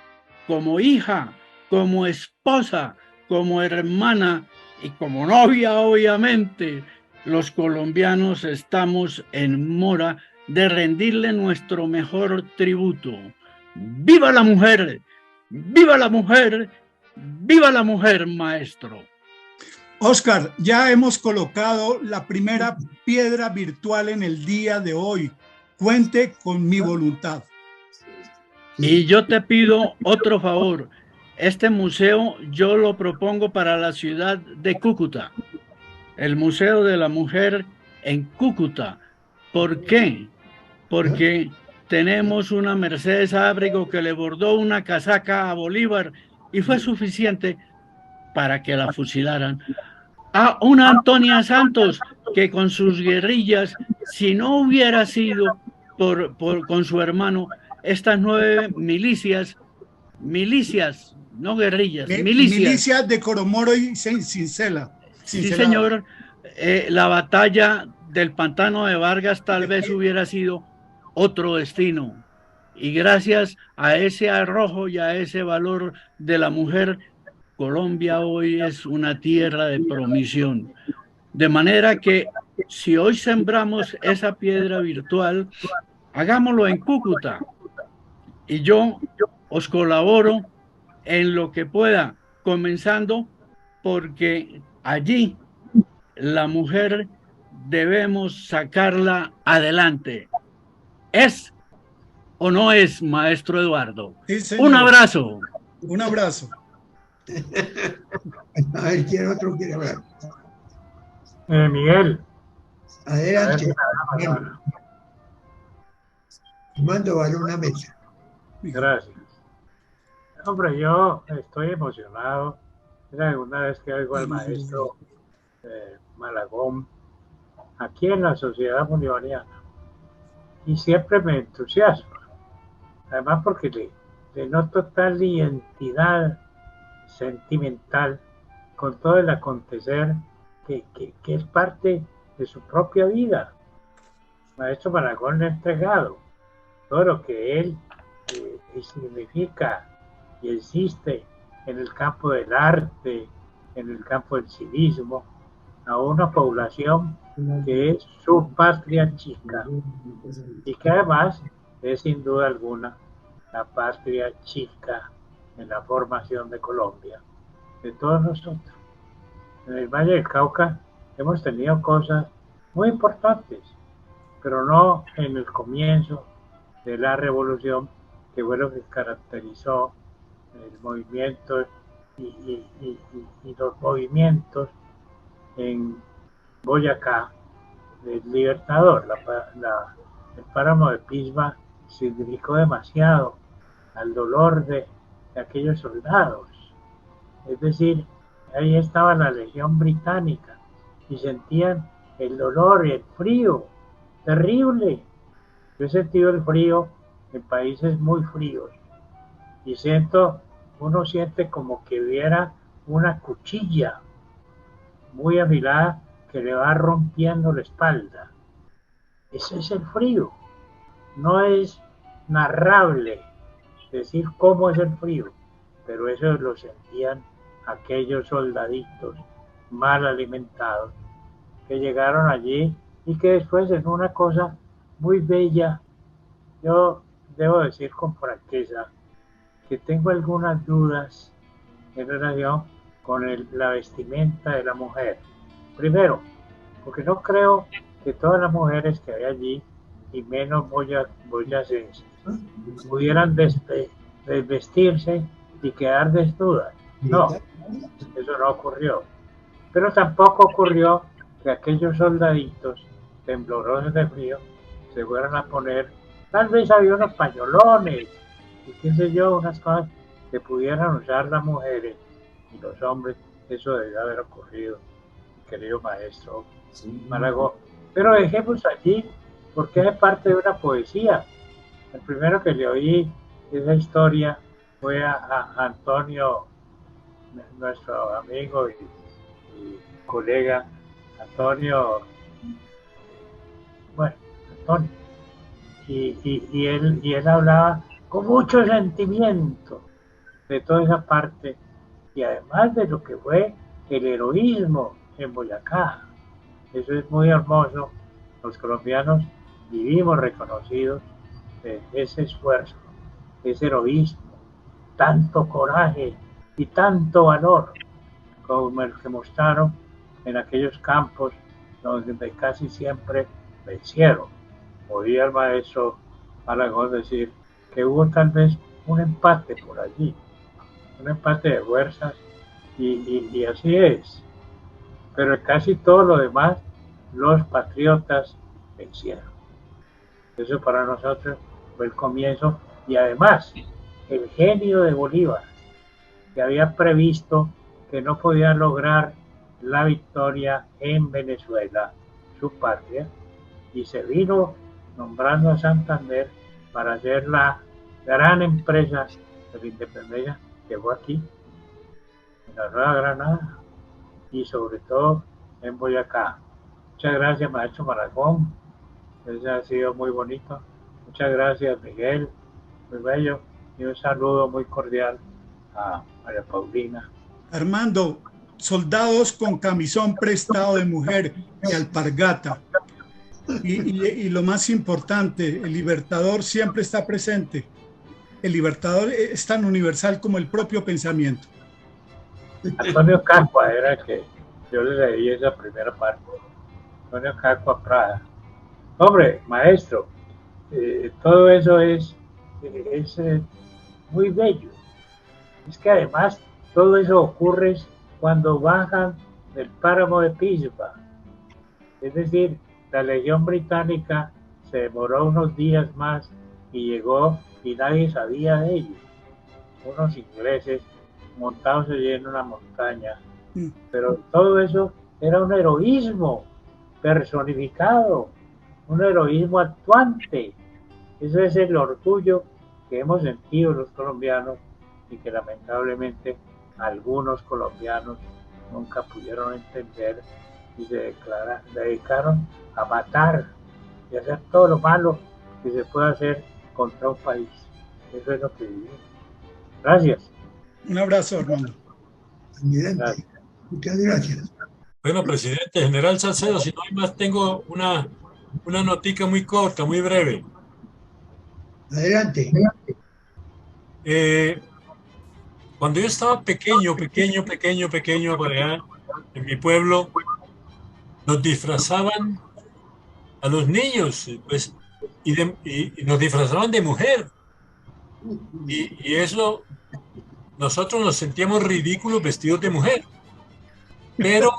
como hija, como esposa, como hermana y como novia, obviamente, los colombianos estamos en mora de rendirle nuestro mejor tributo. ¡Viva la mujer! ¡Viva la mujer! ¡Viva la mujer, maestro! Óscar, ya hemos colocado la primera piedra virtual en el día de hoy. Cuente con mi voluntad. Y yo te pido otro favor. Este museo yo lo propongo para la ciudad de Cúcuta. El Museo de la Mujer en Cúcuta. ¿Por qué? Porque tenemos una Mercedes Ábrego que le bordó una casaca a Bolívar y fue suficiente para que la fusilaran. A una Antonia Santos que con sus guerrillas, si no hubiera sido con su hermano, estas 9 milicias, no guerrillas, milicias. Milicias de Coromoro y Cincela. Sí, señor. La batalla del Pantano de Vargas tal vez hubiera sido otro destino. Y gracias a ese arrojo y a ese valor de la mujer, Colombia hoy es una tierra de promisión. De manera que si hoy sembramos esa piedra virtual, hagámoslo en Cúcuta. Y yo os colaboro en lo que pueda, comenzando porque allí la mujer debemos sacarla adelante. ¿Es o no es, maestro Eduardo? Sí, señor. Un abrazo. Un abrazo. A ver, ¿quién otro quiere hablar? Miguel. Adelante. Mando vale una mesa. Gracias. Hombre, yo estoy emocionado. Es la segunda vez que oigo al maestro Malagón aquí en la Sociedad Bolivariana. Y siempre me entusiasma. Además porque le noto tal identidad sentimental con todo el acontecer que es parte de su propia vida. Maestro Malagón le ha entregado todo lo que él significa y existe en el campo del arte, en el campo del civismo, a una población que es su patria chica y que además es sin duda alguna la patria chica en la formación de Colombia, de todos nosotros. En el Valle del Cauca hemos tenido cosas muy importantes, pero no en el comienzo de la revolución, que fue lo que caracterizó el movimiento y los movimientos en Boyacá del Libertador. El páramo de Pisba significó demasiado al dolor de aquellos soldados. Es decir, ahí estaba la Legión Británica y sentían el dolor y el frío terrible. Yo he sentido el frío en países muy fríos y uno siente como que hubiera una cuchilla muy afilada que le va rompiendo la espalda. Ese es el frío. No es narrable decir cómo es el frío, pero eso lo sentían aquellos soldaditos mal alimentados que llegaron allí y que después en una cosa muy bella, yo debo decir con franqueza que tengo algunas dudas en relación con la vestimenta de la mujer. Primero, porque no creo que todas las mujeres que hay allí, y menos boyacenses, pudieran desvestirse y quedar desnudas. No, eso no ocurrió. Pero tampoco ocurrió que aquellos soldaditos temblorosos de frío se fueran a poner, tal vez había unos pañolones y qué sé yo, unas cosas que pudieran usar las mujeres y los hombres. Eso debe haber ocurrido, querido maestro Malagón. Pero dejemos allí, porque es parte de una poesía. El primero que le oí esa historia fue a Antonio, nuestro amigo y colega Antonio, y él hablaba con mucho sentimiento de toda esa parte y además de lo que fue el heroísmo en Boyacá, Eso es muy hermoso. Los colombianos vivimos reconocidos de ese esfuerzo, ese heroísmo, tanto coraje y tanto valor como el que mostraron en aquellos campos donde casi siempre vencieron. Oí al maestro Malagón decir que hubo tal vez un empate por allí, un empate de fuerzas, y así es. Pero casi todo lo demás, los patriotas vencieron. Eso para nosotros fue el comienzo, y además el genio de Bolívar, que había previsto que no podía lograr la victoria en Venezuela, su patria, y se vino nombrando a Santander para hacer la gran empresa de la independencia. Llegó aquí, en la Nueva Granada, y sobre todo en Boyacá. Muchas gracias, maestro Malagón. Eso ha sido muy bonito. Muchas gracias, Miguel. Muy bello. Y un saludo muy cordial a María Paulina. Armando, soldados con camisón prestado de mujer y alpargata. Y lo más importante, el Libertador siempre está presente. El Libertador es tan universal como el propio pensamiento. Antonio Cacua era el que yo le leí esa primera parte. Antonio Cacua Prada. Hombre, maestro, todo eso es muy bello. Es que además todo eso ocurre cuando bajan del páramo de Pisba. Es decir, la Legión Británica se demoró unos días más y llegó y nadie sabía de ellos. Unos ingleses montados allí en una montaña. Pero todo eso era un heroísmo personificado, un heroísmo actuante. Ese es el orgullo que hemos sentido los colombianos y que lamentablemente algunos colombianos nunca pudieron entender y se dedicaron a matar y a hacer todo lo malo que se puede hacer contra un país. Eso es lo que vivimos. Gracias. Un abrazo, Armando. Gracias. Muchas gracias. Bueno, presidente, general Salcedo, si no hay más, tengo una notica muy corta, muy breve. Adelante. Cuando yo estaba pequeño, por allá, en mi pueblo, nos disfrazaban a los niños, pues, y nos disfrazaban de mujer. Y eso, nosotros nos sentíamos ridículos vestidos de mujer. Pero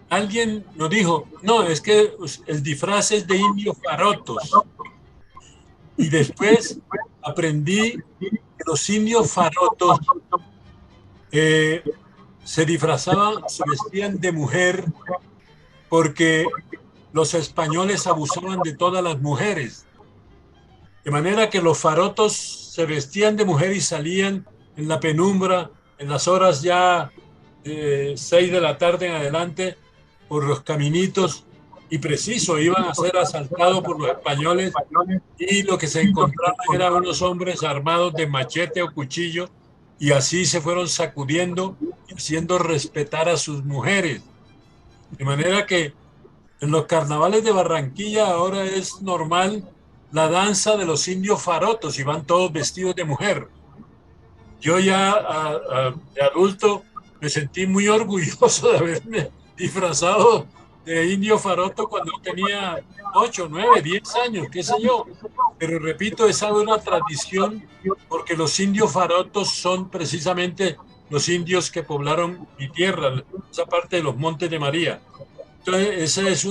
alguien nos dijo, no, es que el disfraz es de indios farotos. Y después aprendí que los indios farotos se disfrazaban, se vestían de mujer porque los españoles abusaban de todas las mujeres. De manera que los farotos se vestían de mujer y salían en la penumbra, en las horas ya 6 de la tarde en adelante, por los caminitos, y preciso, iban a ser asaltados por los españoles, y lo que se encontraban eran unos hombres armados de machete o cuchillo, y así se fueron sacudiendo y haciendo respetar a sus mujeres. De manera que en los carnavales de Barranquilla ahora es normal la danza de los indios farotos y van todos vestidos de mujer. Yo ya de adulto me sentí muy orgulloso de haberme disfrazado de indio faroto cuando tenía 8, 9, 10 años, qué sé yo. Pero repito, esa es una tradición porque los indios farotos son precisamente los indios que poblaron mi tierra, esa parte de los Montes de María. Entonces, ese es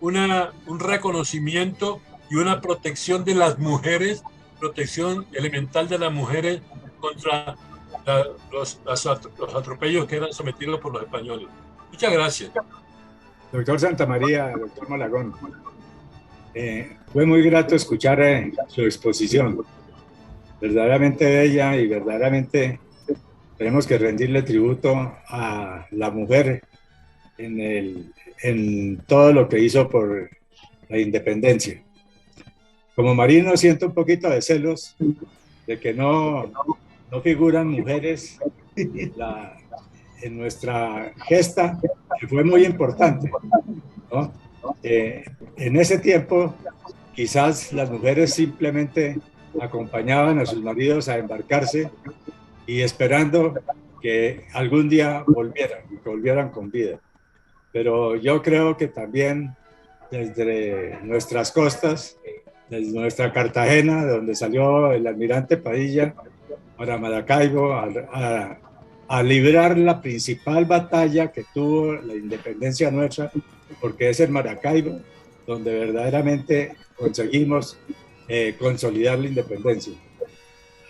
un reconocimiento y una protección de las mujeres, protección elemental de las mujeres contra los atropellos que eran sometidos por los españoles. Muchas gracias. Doctor Santamaría, doctor Malagón, fue muy grato escuchar su exposición, verdaderamente bella, y verdaderamente tenemos que rendirle tributo a la mujer en todo lo que hizo por la independencia. Como marino siento un poquito de celos de que no figuran mujeres en nuestra gesta, que fue muy importante, ¿no? En ese tiempo, quizás las mujeres simplemente acompañaban a sus maridos a embarcarse y esperando que algún día volvieran, que volvieran con vida. Pero yo creo que también desde nuestras costas, desde nuestra Cartagena, de donde salió el almirante Padilla, para Maracaibo, a librar la principal batalla que tuvo la independencia nuestra, porque es en Maracaibo donde verdaderamente conseguimos consolidar la independencia.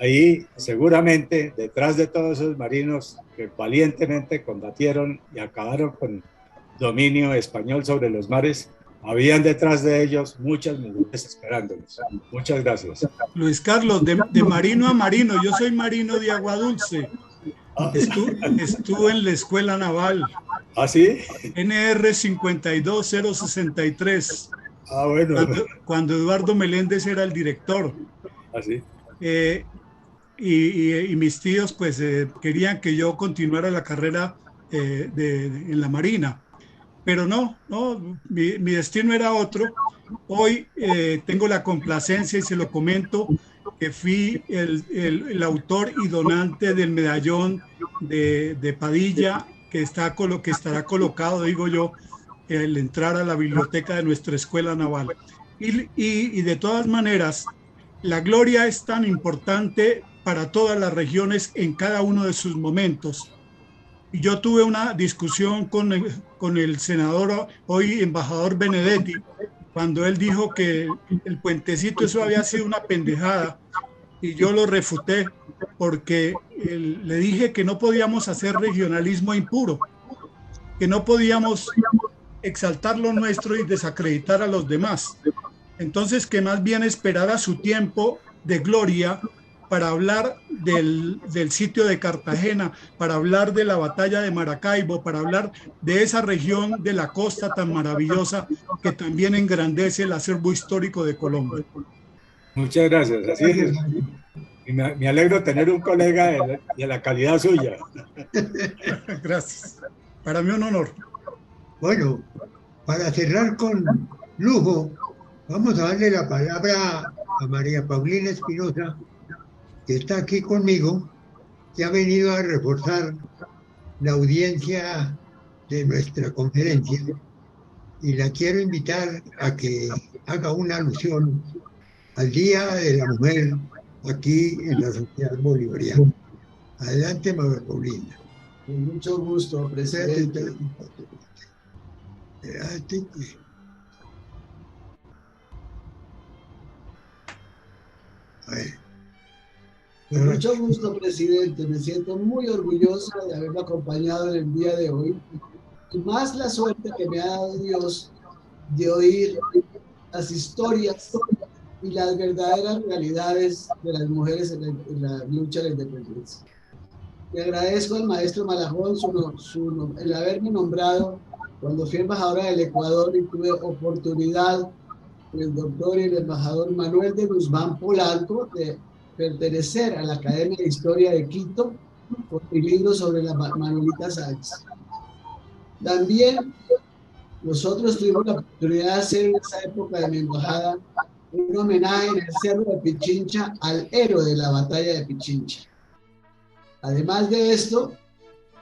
Ahí seguramente detrás de todos esos marinos que valientemente combatieron y acabaron con dominio español sobre los mares, habían detrás de ellos muchas mujeres esperándolos. Muchas gracias. Luis Carlos, de marino a marino, yo soy marino de Agua Dulce. Estuve en la Escuela Naval. ¿Ah, sí? NR 52063. Ah, bueno. Cuando Eduardo Meléndez era el director. ¿Ah, sí? Y mis tíos pues querían que yo continuara la carrera en la Marina. Pero no, mi destino era otro. Hoy tengo la complacencia y se lo comento que fui el autor y donante del medallón de Padilla que estará colocado, digo yo, al entrar a la biblioteca de nuestra Escuela Naval. Y de todas maneras, la gloria es tan importante para todas las regiones en cada uno de sus momentos. Y yo tuve una discusión con el senador, hoy embajador Benedetti, cuando él dijo que el puentecito eso había sido una pendejada, y yo lo refuté porque le dije que no podíamos hacer regionalismo impuro, que no podíamos exaltar lo nuestro y desacreditar a los demás. Entonces que más bien esperara su tiempo de gloria para hablar del sitio de Cartagena, para hablar de la batalla de Maracaibo, para hablar de esa región de la costa tan maravillosa que también engrandece el acervo histórico de Colombia. Muchas gracias. Así es. Y me alegro tener un colega de la calidad suya. Gracias. Para mí un honor. Bueno, para cerrar con lujo, vamos a darle la palabra a María Paulina Espinosa, que está aquí conmigo, que ha venido a reforzar la audiencia de nuestra conferencia, y la quiero invitar a que haga una alusión al Día de la Mujer aquí en la sociedad bolivariana. Adelante, María Paulina. Con mucho gusto, presidente. Con mucho gusto, presidente. Me siento muy orgullosa de haberlo acompañado en el día de hoy. Y más la suerte que me ha dado Dios de oír las historias y las verdaderas realidades de las mujeres en la lucha de la independencia. Le agradezco al maestro Malagón el haberme nombrado cuando fui embajadora del Ecuador y tuve oportunidad con el doctor y el embajador Manuel de Guzmán Polanco de pertenecer a la Academia de Historia de Quito por mi libro sobre la Manolita Sáenz. También nosotros tuvimos la oportunidad de hacer en esa época de mi embajada un homenaje en el Cerro de Pichincha al héroe de la batalla de Pichincha. Además de esto,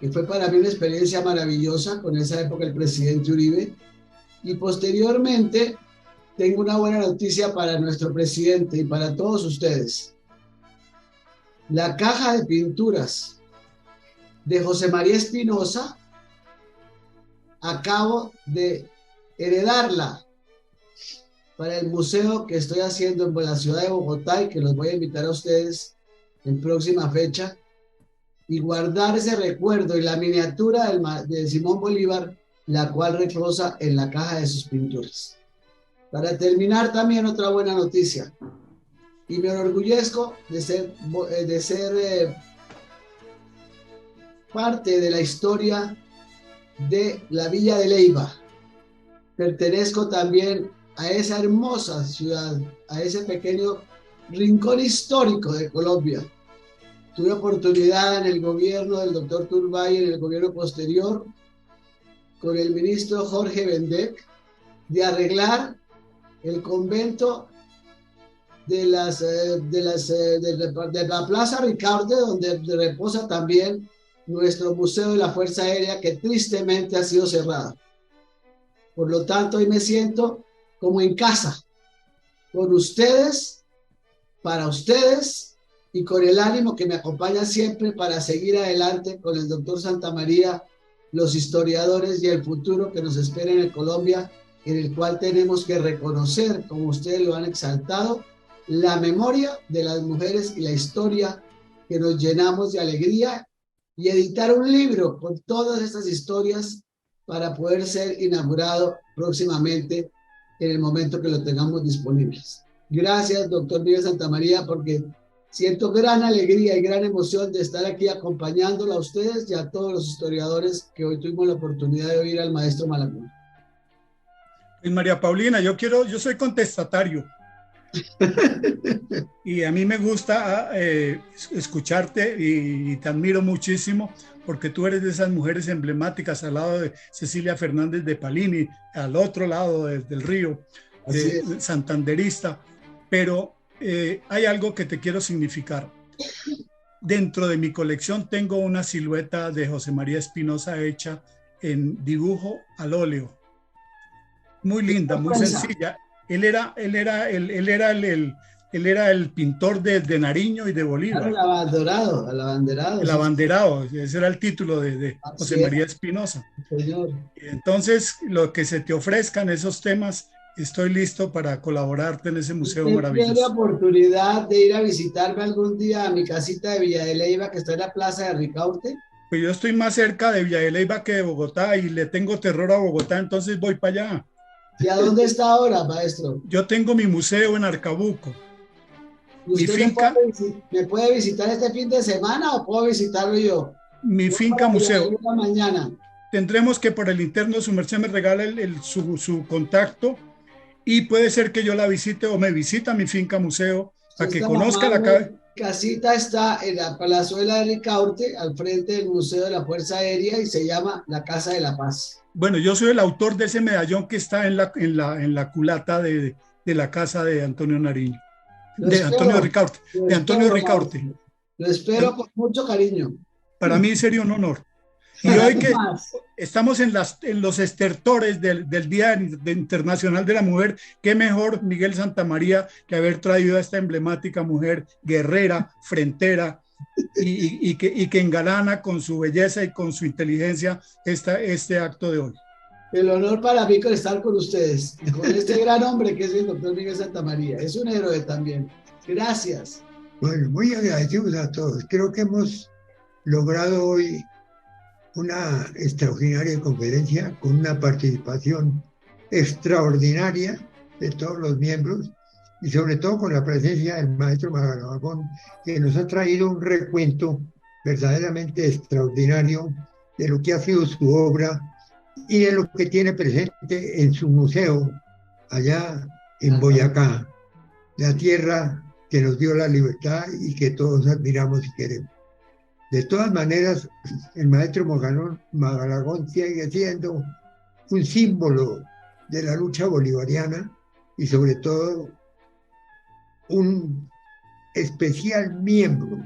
que fue para mí una experiencia maravillosa con esa época el presidente Uribe, y posteriormente tengo una buena noticia para nuestro presidente y para todos ustedes. La caja de pinturas de José María Espinosa, acabo de heredarla para el museo que estoy haciendo en la ciudad de Bogotá y que los voy a invitar a ustedes en próxima fecha, y guardar ese recuerdo y la miniatura de Simón Bolívar, la cual reposa en la caja de sus pinturas. Para terminar, también otra buena noticia, y me enorgullezco de ser parte de la historia de la Villa de Leyva. Pertenezco también a esa hermosa ciudad, a ese pequeño rincón histórico de Colombia, tuve oportunidad en el gobierno del doctor Turbay, en el gobierno posterior, con el ministro Jorge Vendek, de arreglar el convento de la Plaza Ricaurte, donde reposa también nuestro Museo de la Fuerza Aérea, que tristemente ha sido cerrado. Por lo tanto, hoy me siento como en casa, con ustedes, para ustedes, y con el ánimo que me acompaña siempre para seguir adelante con el doctor Santamaría, los historiadores y el futuro que nos espera en Colombia, en el cual tenemos que reconocer, como ustedes lo han exaltado, la memoria de las mujeres y la historia, que nos llenamos de alegría, y editar un libro con todas estas historias para poder ser inaugurado próximamente en el momento que lo tengamos disponibles. Gracias, doctor Miguel Santamaría, porque siento gran alegría y gran emoción de estar aquí acompañándolo a ustedes y a todos los historiadores que hoy tuvimos la oportunidad de oír al maestro Malagón. Pues María Paulina, yo soy contestatario. Y a mí me gusta escucharte y te admiro muchísimo, porque tú eres de esas mujeres emblemáticas al lado de Cecilia Fernández de Palini, al otro lado del río, santanderista. Pero hay algo que te quiero significar. Dentro de mi colección tengo una silueta de José María Espinosa hecha en dibujo al óleo. Muy linda, muy sencilla. Él era el pintor de Nariño y de Bolívar. Claro, el abanderado. El abanderado, ese era el título de José María Espinosa. Señor. Entonces, lo que se te ofrezcan esos temas, estoy listo para colaborarte en ese museo maravilloso. ¿Tienes la oportunidad de ir a visitarme algún día a mi casita de Villa de Leyva, que está en la Plaza de Ricaurte? Pues yo estoy más cerca de Villa de Leyva que de Bogotá y le tengo terror a Bogotá, entonces voy para allá. ¿Y a dónde está ahora, maestro? Yo tengo mi museo en Arcabuco. ¿Usted mi finca, me puede visitar este fin de semana o puedo visitarlo yo? Mi finca museo. Mañana. Tendremos que por el interno su merced me regala su contacto y puede ser que yo la visite o me visita mi finca museo para que conozca la casa. Casita está en la Palazuela de Ricaurte, al frente del Museo de la Fuerza Aérea, y se llama la Casa de la Paz. Bueno, yo soy el autor de ese medallón que está en la culata de la casa de Antonio Nariño. Antonio Ricaurte. Lo espero con mucho cariño. Para mí sería un honor. Y hoy que estamos en los estertores del Día Internacional de la Mujer, qué mejor, Miguel Santamaría, que haber traído a esta emblemática mujer guerrera, frentera, y que engalana con su belleza y con su inteligencia este acto de hoy. El honor para mí estar con ustedes, con este gran hombre que es el doctor Miguel Santamaría. Es un héroe también. Gracias. Bueno, muy agradecidos a todos. Creo que hemos logrado hoy una extraordinaria conferencia con una participación extraordinaria de todos los miembros y sobre todo con la presencia del maestro Malagón, que nos ha traído un recuento verdaderamente extraordinario de lo que ha sido su obra y de lo que tiene presente en su museo allá en Boyacá, la tierra que nos dio la libertad y que todos admiramos y queremos. De todas maneras, el maestro Malagón sigue siendo un símbolo de la lucha bolivariana y sobre todo un especial miembro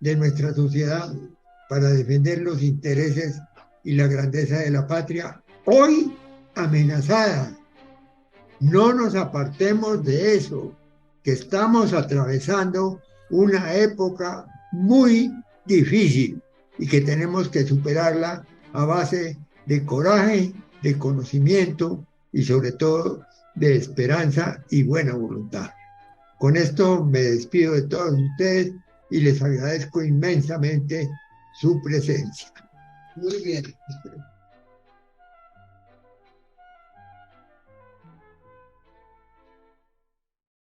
de nuestra sociedad para defender los intereses y la grandeza de la patria, hoy amenazada. No nos apartemos de eso, que estamos atravesando una época muy difícil y que tenemos que superarla a base de coraje, de conocimiento y sobre todo de esperanza y buena voluntad. Con esto me despido de todos ustedes y les agradezco inmensamente su presencia. Muy bien.